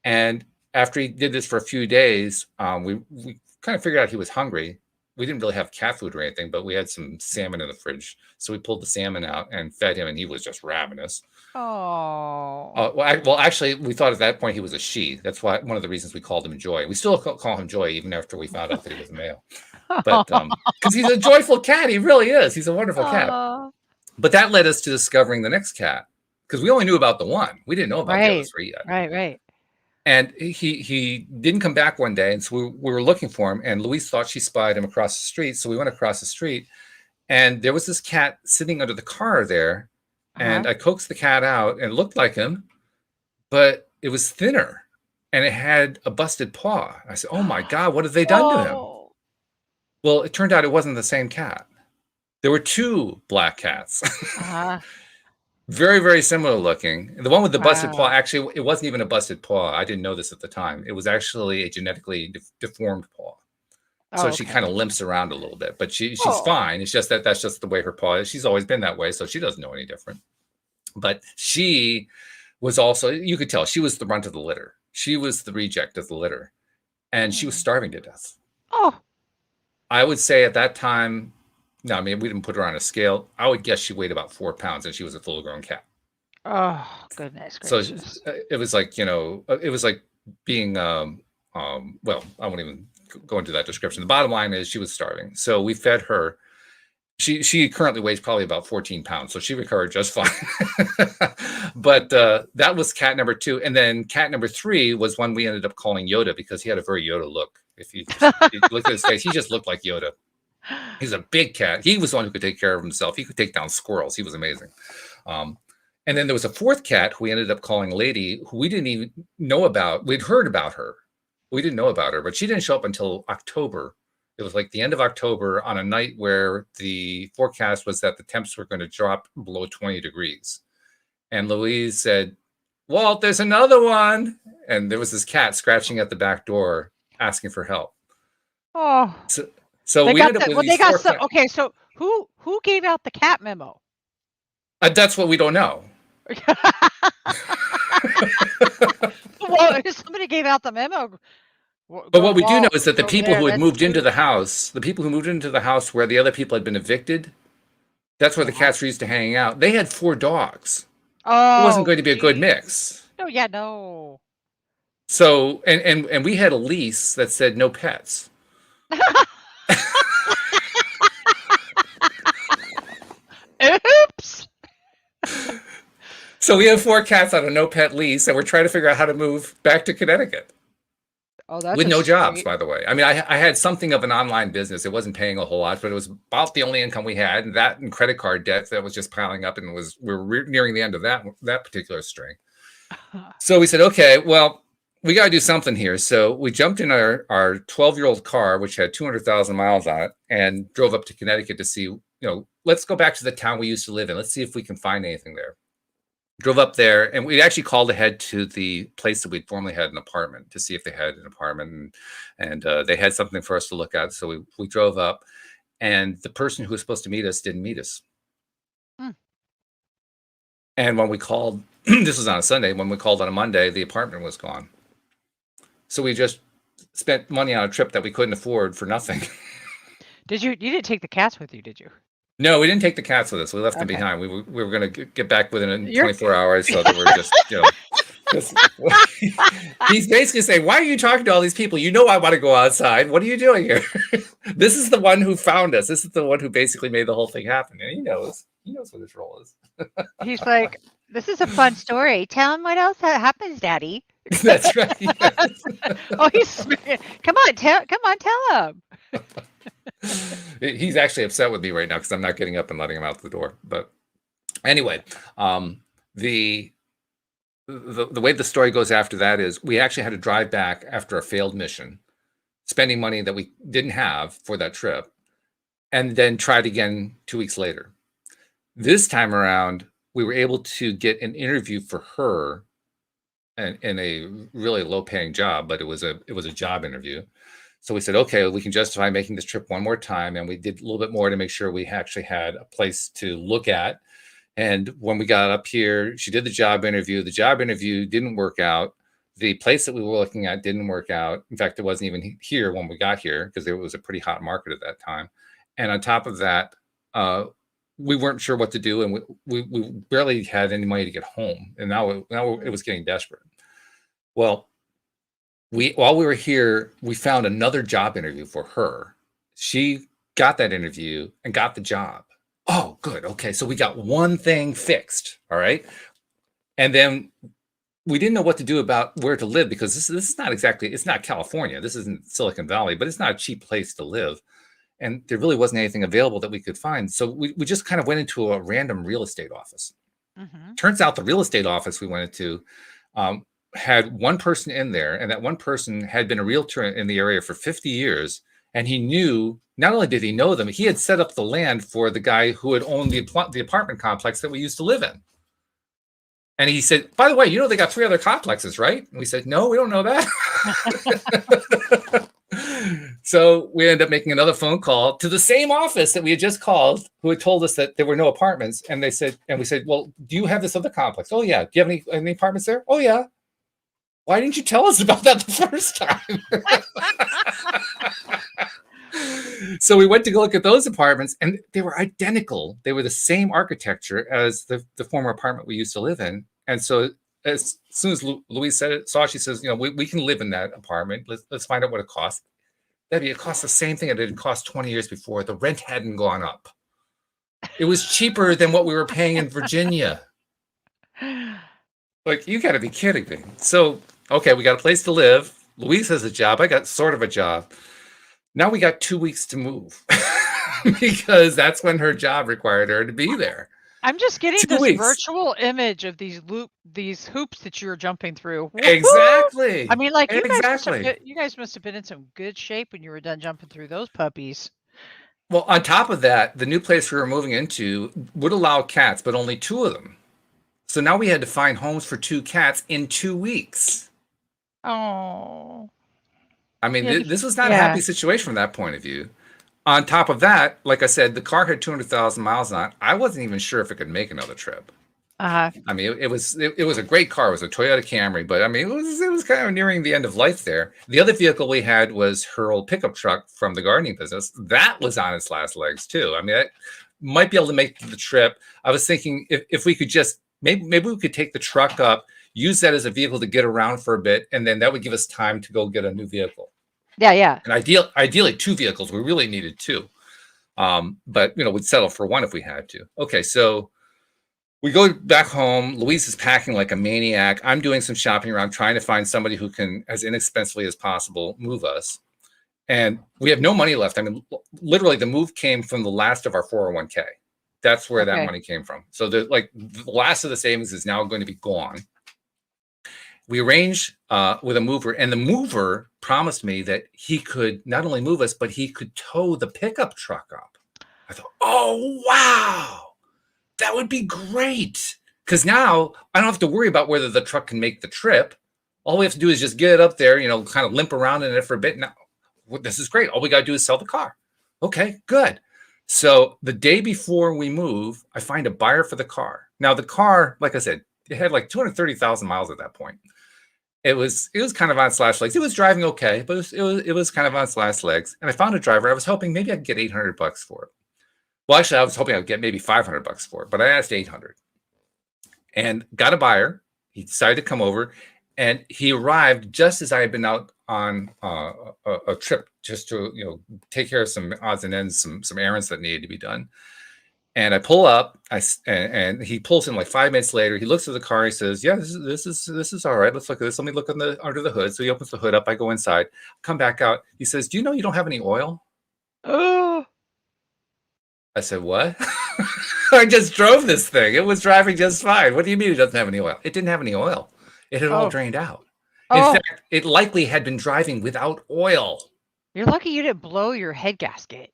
And after he did this for a few days, we kind of figured out he was hungry. We didn't really have cat food or anything, but we had some salmon in the fridge. So we pulled the salmon out and fed him, and he was just ravenous. Well, actually, we thought at that point he was a she. That's why one of the reasons we called him Joy. We still call him Joy even after we found out that he was a male. But because he's a joyful cat, he really is. He's a wonderful cat. But that led us to discovering the next cat, because we only knew about the one. We didn't know about the other Right. three yet. Right. And he didn't come back one day, and so we were looking for him. And Louise thought she spied him across the street, so we went across the street, and there was this cat sitting under the car there. And I coaxed the cat out, and it looked like him, but it was thinner, and it had a busted paw. I said, "Oh my God, what have they done to him?" Oh. Well, it turned out it wasn't the same cat. There were two black cats. Very, very similar looking. The one with the busted paw, actually, it wasn't even a busted paw. I didn't know this at the time. It was actually a genetically deformed paw. So she kind of limps around a little bit, but she's fine. It's just that's just the way her paw is. She's always been that way, so she doesn't know any different. But she was also, you could tell, she was the runt of the litter. She was the reject of the litter, and she was starving to death. Oh. I would say at that time, no, I mean, we didn't put her on a scale. I would guess she weighed about 4 pounds, and she was a full-grown cat. Oh, goodness gracious. So it was like, it was like being, well, I won't even go into that description. The bottom line is she was starving. So we fed her. She currently weighs probably about 14 pounds, so she recovered just fine. But that was cat number 2. And then cat number 3 was one we ended up calling Yoda, because he had a very Yoda look. If you look at his face, he just looked like Yoda. He's a big cat. He was the one who could take care of himself. He could take down squirrels. He was amazing. And then there was a 4th cat who we ended up calling Lady, who we didn't even know about. We'd heard about her. We didn't know about her, but she didn't show up until October. It was like the end of October, on a night where the forecast was that the temps were going to drop below 20 degrees. And Louise said, "Walt, there's another one." And there was this cat scratching at the back door asking for help. Oh. So we ended up with these 4 cats. Okay, so who gave out the cat memo? That's what we don't know. Well, if somebody gave out the memo. But what we do know is that the people who had moved into the house, where the other people had been evicted, that's where the cats were used to hanging out. They had 4 dogs. Oh, it wasn't going to be a good mix. No. So, and we had a lease that said no pets. Oops. So we have 4 cats on a no pet lease, and we're trying to figure out how to move back to Connecticut. Oh, that's with no jobs, by the way. I mean, I had something of an online business. It wasn't paying a whole lot, but it was about the only income we had, and that and credit card debt that was just piling up, and we were nearing the end of that particular string. So we said, okay, well, we got to do something here. So we jumped in our 12-year-old car, which had 200,000 miles on it, and drove up to Connecticut to see, let's go back to the town we used to live in. Let's see if we can find anything there. Drove up there, and we actually called ahead to the place that we'd formerly had an apartment to see if they had an apartment, and they had something for us to look at. So we drove up, and the person who was supposed to meet us didn't meet us. And when we called, this was on a Sunday, when we called on a Monday, the apartment was gone. So we just spent money on a trip that we couldn't afford for nothing. You didn't take the cats with you, did you? No, we didn't take the cats with us. We left them behind. We were going to get back within 24 hours. So they were just, he's basically saying, "Why are you talking to all these people? You know I want to go outside. What are you doing here?" This is the one who found us. This is the one who basically made the whole thing happen. And he knows what his role is. He's like, "This is a fun story. Tell him what else happens, Daddy." That's right. Yes. Oh, come on, tell him. He's actually upset with me right now because I'm not getting up and letting him out the door. But anyway, the way the story goes after that is we actually had to drive back after a failed mission, spending money that we didn't have for that trip, and then tried again 2 weeks later. This time around, we were able to get an interview for her in a really low-paying job, but it was a job interview. So we said, okay, we can justify making this trip one more time. And we did a little bit more to make sure we actually had a place to look at. And when we got up here, she did the job interview. The job interview didn't work out. The place that we were looking at didn't work out. In fact, it wasn't even here when we got here because it was a pretty hot market at that time. And on top of that, we weren't sure what to do. And we barely had any money to get home. And now it was getting desperate. Well, while we were here, we found another job interview for her. She got that interview and got the job. Oh, good. Okay. So we got one thing fixed. All right. And then we didn't know what to do about where to live, because this is not exactly, it's not California. This isn't Silicon Valley, but it's not a cheap place to live. And there really wasn't anything available that we could find. So we just kind of went into a random real estate office. Mm-hmm. Turns out the real estate office we went into had one person in there, and that one person had been a realtor in the area for 50 years. And he knew, not only did he know them, he had set up the land for the guy who had owned the apartment complex that we used to live in. And he said, by the way, you know, they got 3 other complexes, right? And we said, no, we don't know that. So we ended up making another phone call to the same office that we had just called, who had told us that there were no apartments. And we said, well, do you have this other complex? Oh, yeah. Do you have any apartments there? Oh, yeah. Why didn't you tell us about that the first time? So we went to go look at those apartments, and they were identical. They were the same architecture as the former apartment we used to live in. And so as soon as Louise saw it, she says, you know, we can live in that apartment. Let's find out what it costs. Debbie, it cost the same thing it had cost 20 years before. The rent hadn't gone up. It was cheaper than what we were paying in Virginia. Like, you got to be kidding me. So, okay, we got a place to live. Louise has a job. I got sort of a job. Now we got 2 weeks to move because that's when her job required her to be there. I'm just getting 2 this weeks. virtual image of these hoops that you're jumping through. Exactly. I mean, like, exactly. you guys must have been in some good shape when you were done jumping through those puppies. Well, on top of that, the new place we were moving into would allow cats, but only 2 of them. So now we had to find homes for 2 cats in 2 weeks. Oh. I mean, this was not a happy situation from that point of view. On top of that, like I said, the car had 200,000 miles on it. I wasn't even sure if it could make another trip. I mean, it was a great car. It was a Toyota Camry, but I mean, it was kind of nearing the end of life there. The other vehicle we had was her old pickup truck from the gardening business. That was on its last legs too. I mean, that might be able to make the trip. I was thinking if we could just maybe we could take the truck up, use that as a vehicle to get around for a bit, and then that would give us time to go get a new vehicle. Yeah. And ideally 2 vehicles. We really needed 2. But you know, we'd settle for 1 if we had to. Okay, so we go back home. Louise is packing like a maniac. I'm doing some shopping around, trying to find somebody who can, as inexpensively as possible, move us. And we have no money left. I mean, literally, the move came from the last of our 401k. That's where that money came from. So the last of the savings is now going to be gone. We arranged with a mover, and the mover promised me that he could not only move us, but he could tow the pickup truck up. I thought, oh, wow, that would be great. Because now I don't have to worry about whether the truck can make the trip. All we have to do is just get it up there, you know, kind of limp around in it for a bit. Now, this is great. All we got to do is sell the car. Okay, good. So the day before we move, I find a buyer for the car. Now, the car, like I said, it had like 230,000 miles at that point. It was kind of on its last legs. It was driving okay, but it was kind of on its last legs. And I found a driver. I was hoping maybe I could get $800 for it. Well, actually, I was hoping I would get maybe $500 for it, but I asked $800 and got a buyer. He decided to come over, and he arrived just as I had been out on a trip just to, you know, take care of some odds and ends, some errands that needed to be done. And I pull up, and he pulls in like 5 minutes later. He looks at the car. He says, "Yeah, this is all right. Let's look at this. Let me look under the hood." So he opens the hood up. I go inside, come back out. He says, "Do you know you don't have any oil?" Oh. I said, "What?" I just drove this thing. It was driving just fine. What do you mean it doesn't have any oil? It didn't have any oil. It had all drained out. In fact, it likely had been driving without oil. You're lucky you didn't blow your head gasket.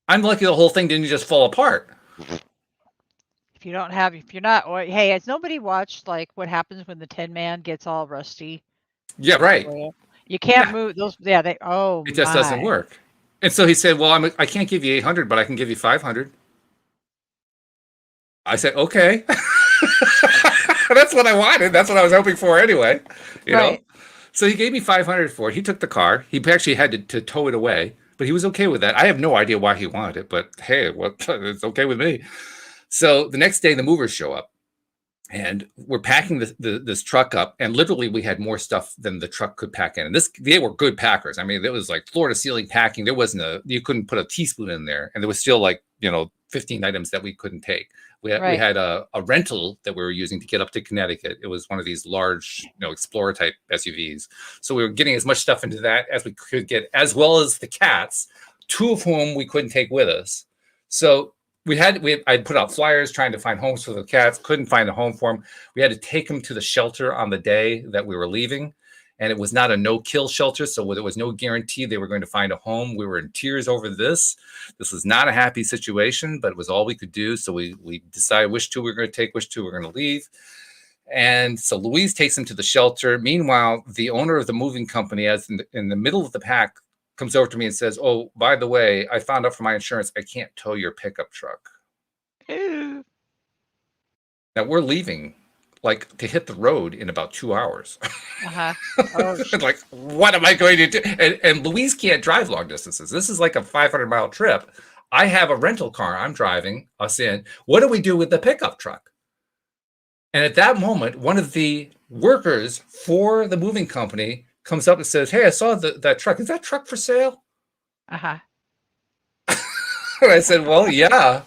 I'm lucky the whole thing didn't just fall apart. If you're not, hey, has nobody watched like what happens when the Tin Man gets all rusty? Yeah, right. You can't move those. Yeah, it just doesn't work. And so he said, "Well, I can't give you 800, but I can give you 500. I said, "Okay." That's what I wanted. That's what I was hoping for anyway. You know? So he gave me 500 for it. He took the car. He actually had to tow it away, but he was okay with that. I have no idea why he wanted it, but hey, it's okay with me. So the next day, the movers show up, and we're packing this truck up, and literally we had more stuff than the truck could pack in. And they were good packers. I mean, it was like floor to ceiling packing. You couldn't put a teaspoon in there, and there was still like, you know, 15 items that we couldn't take. We had a rental that we were using to get up to Connecticut. It was one of these large, Explorer type SUVs. So we were getting as much stuff into that as we could get, as well as the cats, 2 of whom we couldn't take with us. So I'd put out flyers trying to find homes for the cats, couldn't find a home for them. We had to take them to the shelter on the day that we were leaving. And it was not a no-kill shelter, so there was no guarantee they were going to find a home. We were in tears over this. This was not a happy situation, but it was all we could do. So we decided which 2 we were going to take, which 2 we were going to leave. And so Louise takes them to the shelter. Meanwhile, the owner of the moving company, as in the middle of the pack, comes over to me and says, "Oh, by the way, I found out from my insurance, I can't tow your pickup truck." Ew. Now we're leaving, like, to hit the road in about 2 hours. Uh-huh. Oh, like, what am I going to do? And Louise can't drive long distances. This is like a 500-mile trip. I have a rental car. I'm driving us in. What do we do with the pickup truck? And at that moment, one of the workers for the moving company comes up and says, "Hey, I saw that truck. Is that truck for sale?" uh-huh. And I said, "Well, yeah.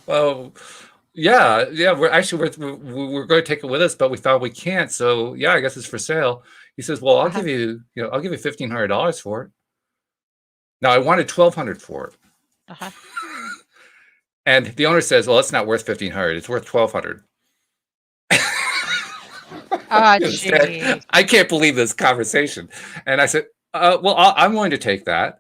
Yeah. We're going to take it with us, but we thought we can't. So yeah, I guess it's for sale." He says, "Well, I'll give you $1,500 for it." Now I wanted $1,200 for it. Uh-huh. And the owner says, "Well, it's not worth $1,500. It's worth $1,200. Oh, geez. I can't believe this conversation. And I said, "Well, I'm going to take that."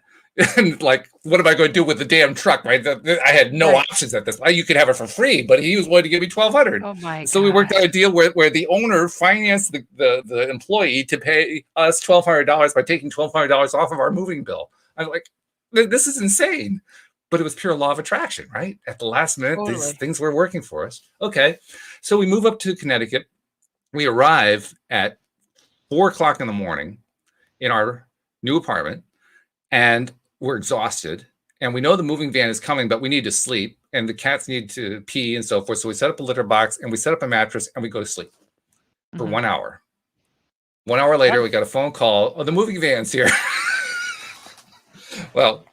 And like, what am I going to do with the damn truck? Right? I had no options at this. You could have it for free, but he was willing to give me $1,200. Oh my So we worked out a deal where the owner financed the employee to pay us $1,200 by taking $1,200 off of our moving bill. I'm like, this is insane. But it was pure law of attraction, right? At the last minute, these things were working for us. Okay. So we move up to Connecticut. We arrive at 4:00 in the morning in our new apartment, and we're exhausted. And we know the moving van is coming, but we need to sleep, and the cats need to pee and so forth. So we set up a litter box, and we set up a mattress, and we go to sleep for 1 hour. 1 hour later, we got a phone call. "Oh, the moving van's here." Well,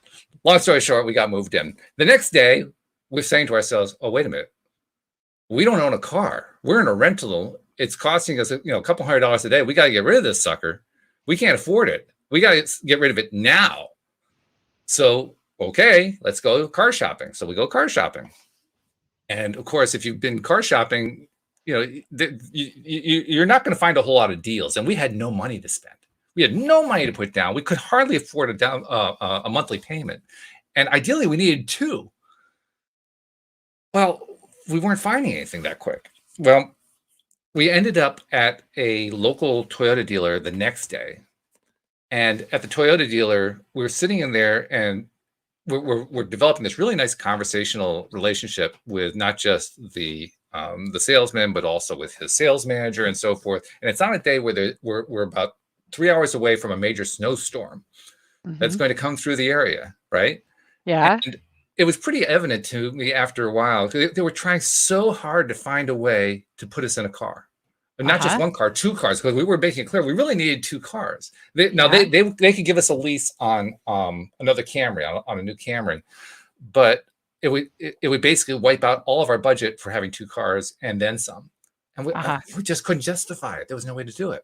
long story short, we got moved in. The next day, we're saying to ourselves, "Oh, wait a minute. We don't own a car. We're in a rental. It's costing us, a couple $100 a day. We got to get rid of this sucker. We can't afford it. We got to get rid of it now." So, okay, let's go car shopping. So we go car shopping. And of course, if you've been car shopping, you're not going to find a whole lot of deals. And we had no money to spend. We had no money to put down. We could hardly afford a monthly payment. And ideally, we needed 2. Well, we weren't finding anything that quick. Well, we ended up at a local Toyota dealer the next day. And at the Toyota dealer, we were sitting in there, and we're developing this really nice conversational relationship with not just the salesman, but also with his sales manager and so forth. And it's on a day where we're about 3 hours away from a major snowstorm that's going to come through the area, right? Yeah. And it was pretty evident to me after a while. They were trying so hard to find a way to put us in a car. But not just one car, 2 cars, because we were making it clear we really needed 2 cars. They could give us a lease on another Camry, on a new Camry, but it would basically wipe out all of our budget for having 2 cars and then some. And we just couldn't justify it. There was no way to do it.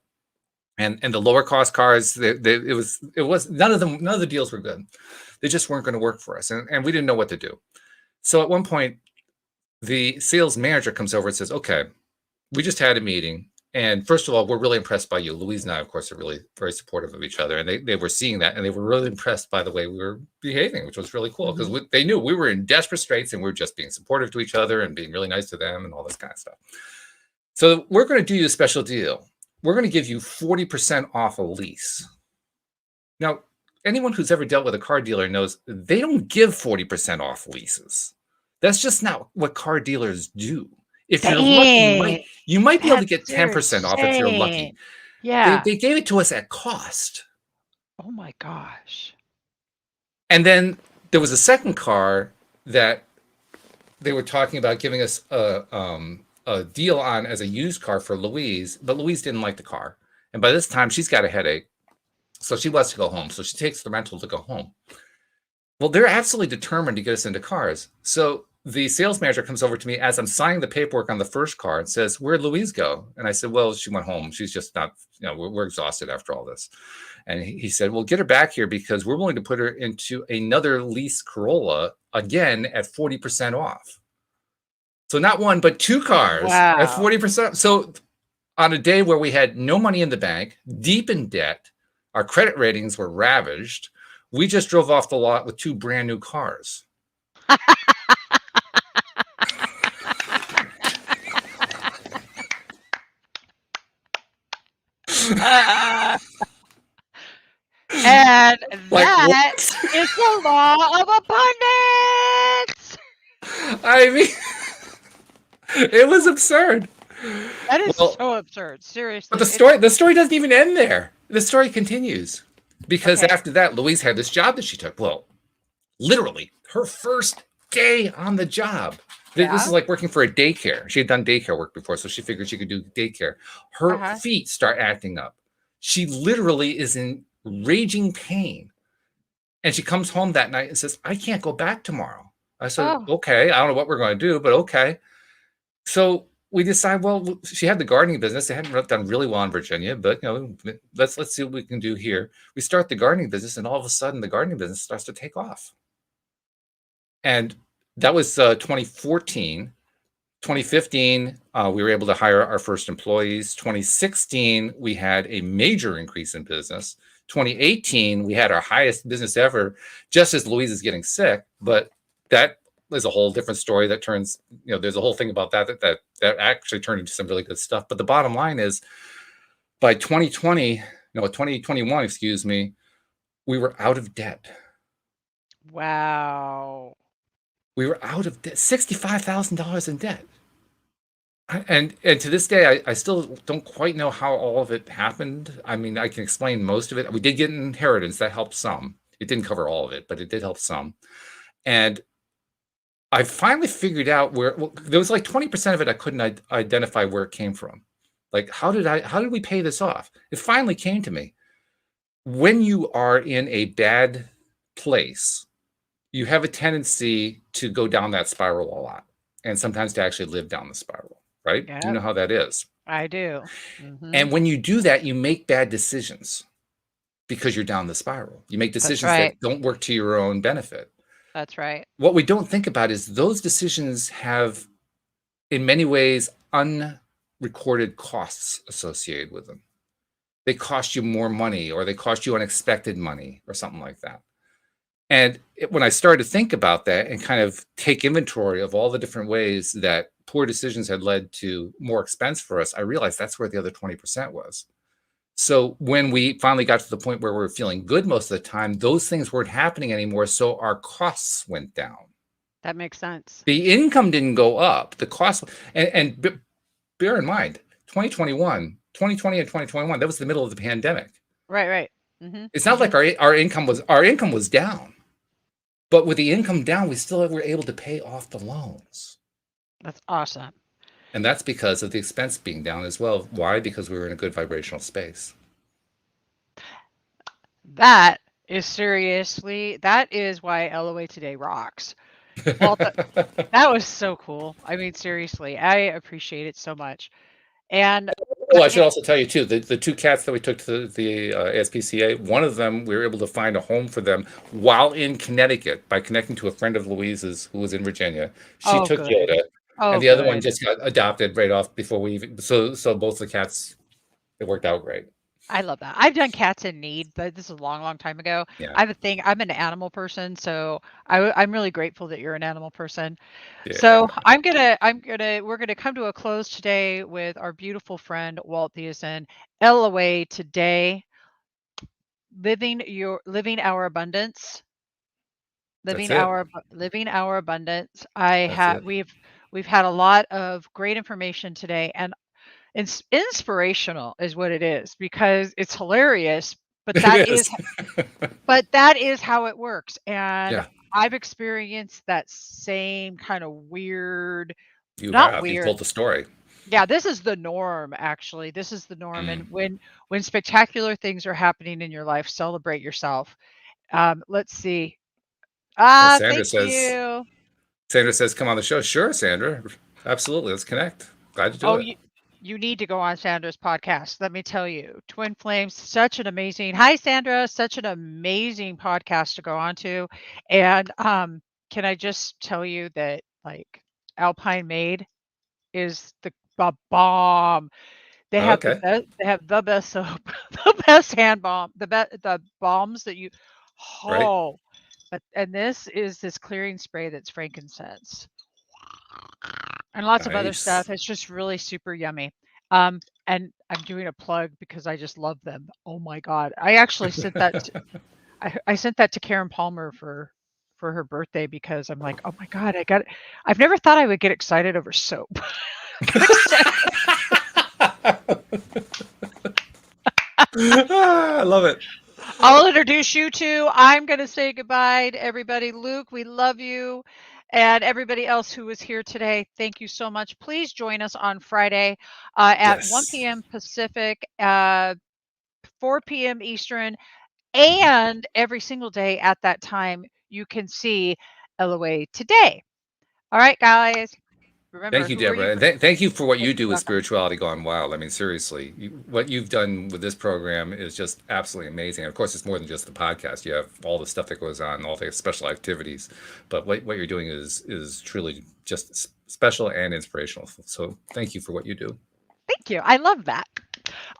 And the lower cost cars, it was none of the deals were good. They just weren't going to work for us, and we didn't know what to do. So at one point, the sales manager comes over and says, "Okay, we just had a meeting, and first of all, we're really impressed by you." Louise and I, of course, are really very supportive of each other, and they were seeing that, and they were really impressed by the way we were behaving, which was really cool, because they knew we were in desperate straits, and we were just being supportive to each other and being really nice to them and all this kind of stuff. So we're going to do you a special deal. We're going to give you 40% off a lease. Now, anyone who's ever dealt with a car dealer knows they don't give 40% off leases. That's just not what car dealers do. If you're lucky, you might be able to get 10% off if you're lucky. Yeah. They gave it to us at cost. Oh my gosh. And then there was a second car that they were talking about giving us a deal on as a used car for Louise, but Louise didn't like the car. And by this time, she's got a headache. So she wants to go home. So she takes the rental to go home. Well, they're absolutely determined to get us into cars. So the sales manager comes over to me as I'm signing the paperwork on the first car and says, "Where'd Louise go?" And I said, "Well, she went home. She's just not, we're exhausted after all this." And he said, "Well, get her back here because we're willing to put her into another lease Corolla again at 40% off." So not one, but two cars at Wow. 40%. So on a day where we had no money in the bank, deep in debt, our credit ratings were ravaged, we just drove off the lot with two brand new cars. And Like, that what? is the law of abundance. I mean, it was absurd. That is Well, so absurd. Seriously. but the story doesn't even end there. The story continues because Okay. after that, Louise had this job that she took. Well, literally her first day on the job. This is Yeah. like working for a daycare. She had done daycare work before, so she figured she could do daycare. Her Uh-huh. feet start acting up. She literally is in raging pain. And she comes home that night and says, "I can't go back tomorrow." I said, Oh, "Okay, I don't know what we're going to do, but okay." So we decide, well, she had the gardening business. They hadn't done really well in Virginia, but let's see what we can do here. We start the gardening business, and all of a sudden, the gardening business starts to take off. And that was 2014. 2015, we were able to hire our first employees. 2016, we had a major increase in business. 2018, we had our highest business ever, just as Louise is getting sick. But that is a whole different story that turns, there's a whole thing about that actually turned into some really good stuff. But the bottom line is by 2021, excuse me, we were out of debt. wow. We were out of debt, $65,000 in debt. And to this day, I still don't quite know how all of it happened. I mean, I can explain most of it. We did get an inheritance that helped some. It didn't cover all of it, but it did help some. And I finally figured out where there was like 20% of it I couldn't identify where it came from. Like, how did we pay this off? It finally came to me. When you are in a bad place, you have a tendency to go down that spiral a lot, and sometimes to actually live down the spiral, right? You Yep, know how that is. I do. Mm-hmm. And when you do that, you make bad decisions because you're down the spiral. You make That's decisions right. that don't work to your own benefit. That's right. What we don't think about is those decisions have, in many ways, unrecorded costs associated with them. They cost you more money, or they cost you unexpected money, or something like that. And when I started to think about that and kind of take inventory of all the different ways that poor decisions had led to more expense for us, I realized that's where the other 20% was. So when we finally got to the point where we were feeling good most of the time, those things weren't happening anymore. So our costs went down. That makes sense. The income didn't go up. The cost, and bear in mind, 2020 and 2021, that was the middle of the pandemic. Right, right. Mm-hmm. It's not like our income was down. But with the income down, we still were able to pay off the loans. That's awesome. And that's because of the expense being down as well. Why? Because we were in a good vibrational space. That that is why LOA Today rocks. Walt, that was so cool. I mean, seriously, I appreciate it so much. And Oh, I should also tell you too, the two cats that we took to the ASPCA, one of them, we were able to find a home for them while in Connecticut by connecting to a friend of Louise's who was in Virginia. She oh, took good. Yoda, Oh, and the other one good. just got adopted right off before we even, so both the cats, it worked out great. I love that. I've done cats in need, but this is a long, long time ago. Yeah. I have a thing. I'm an animal person, so I'm really grateful that you're an animal person. Yeah. So we're gonna come to a close today with our beautiful friend Walt Thiessen. LOA Today, living our abundance, That's it. living our abundance. I That's have it. we've had a lot of great information today, and inspirational is what it is because it's hilarious, but It is. that is how it works. And Yeah, I've experienced that same kind of weird, you not have. You've weird. told the story. Yeah, this is the norm actually. This is the norm. And Mm. when spectacular things are happening in your life, celebrate yourself. Let's see. Well, Sandra Thank says, you. Sandra says, come on the show. Sure, Sandra. Absolutely. Let's connect. Glad to do Oh, it. you need to go on Sandra's podcast. Let me tell you, Twin Flames, such an amazing. Hi, Sandra, such an amazing podcast to go on to. And can I just tell you that like Alpine Maid is the bomb. They have the Okay. best. They have the best soap, the best hand balm, the balms that you. Right. Oh, but and this is this clearing spray that's frankincense and lots of other Nice. stuff. It's just really super yummy. And I'm doing a plug because I just love them. Oh my god! I actually sent that. I sent that to Karen Palmer for her birthday because I'm like, oh my god, I got. I've never thought I would get excited over soap. Get excited. I love it. I'll introduce you to. I'm going to say goodbye to everybody. Luke, we love you. And everybody else who was here today, thank you so much. Please join us on Friday at 1 Yes. p.m. Pacific, 4 p.m. Eastern, and every single day at that time, you can see LOA Today. All right, guys. Remember, Thank you, who are you? Deborah. And thank you for what you You're do with welcome. Spirituality Gone Wild. I mean, seriously, what you've done with this program is just absolutely amazing. Of course, it's more than just the podcast. You have all the stuff that goes on, all the special activities. But what you're doing is truly just special and inspirational. So thank you for what you do. Thank you. I love that.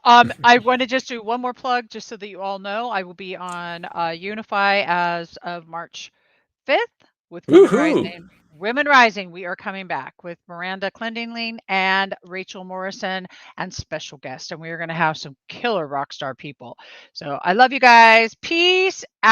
I want to just do one more plug just so that you all know. I will be on Unify as of March 5th with Women Woohoo! Rising. Women Rising, we are coming back with Miranda Clendingling and Rachel Morrison and special guest. And we are going to have some killer rock star people. So I love you guys. Peace out.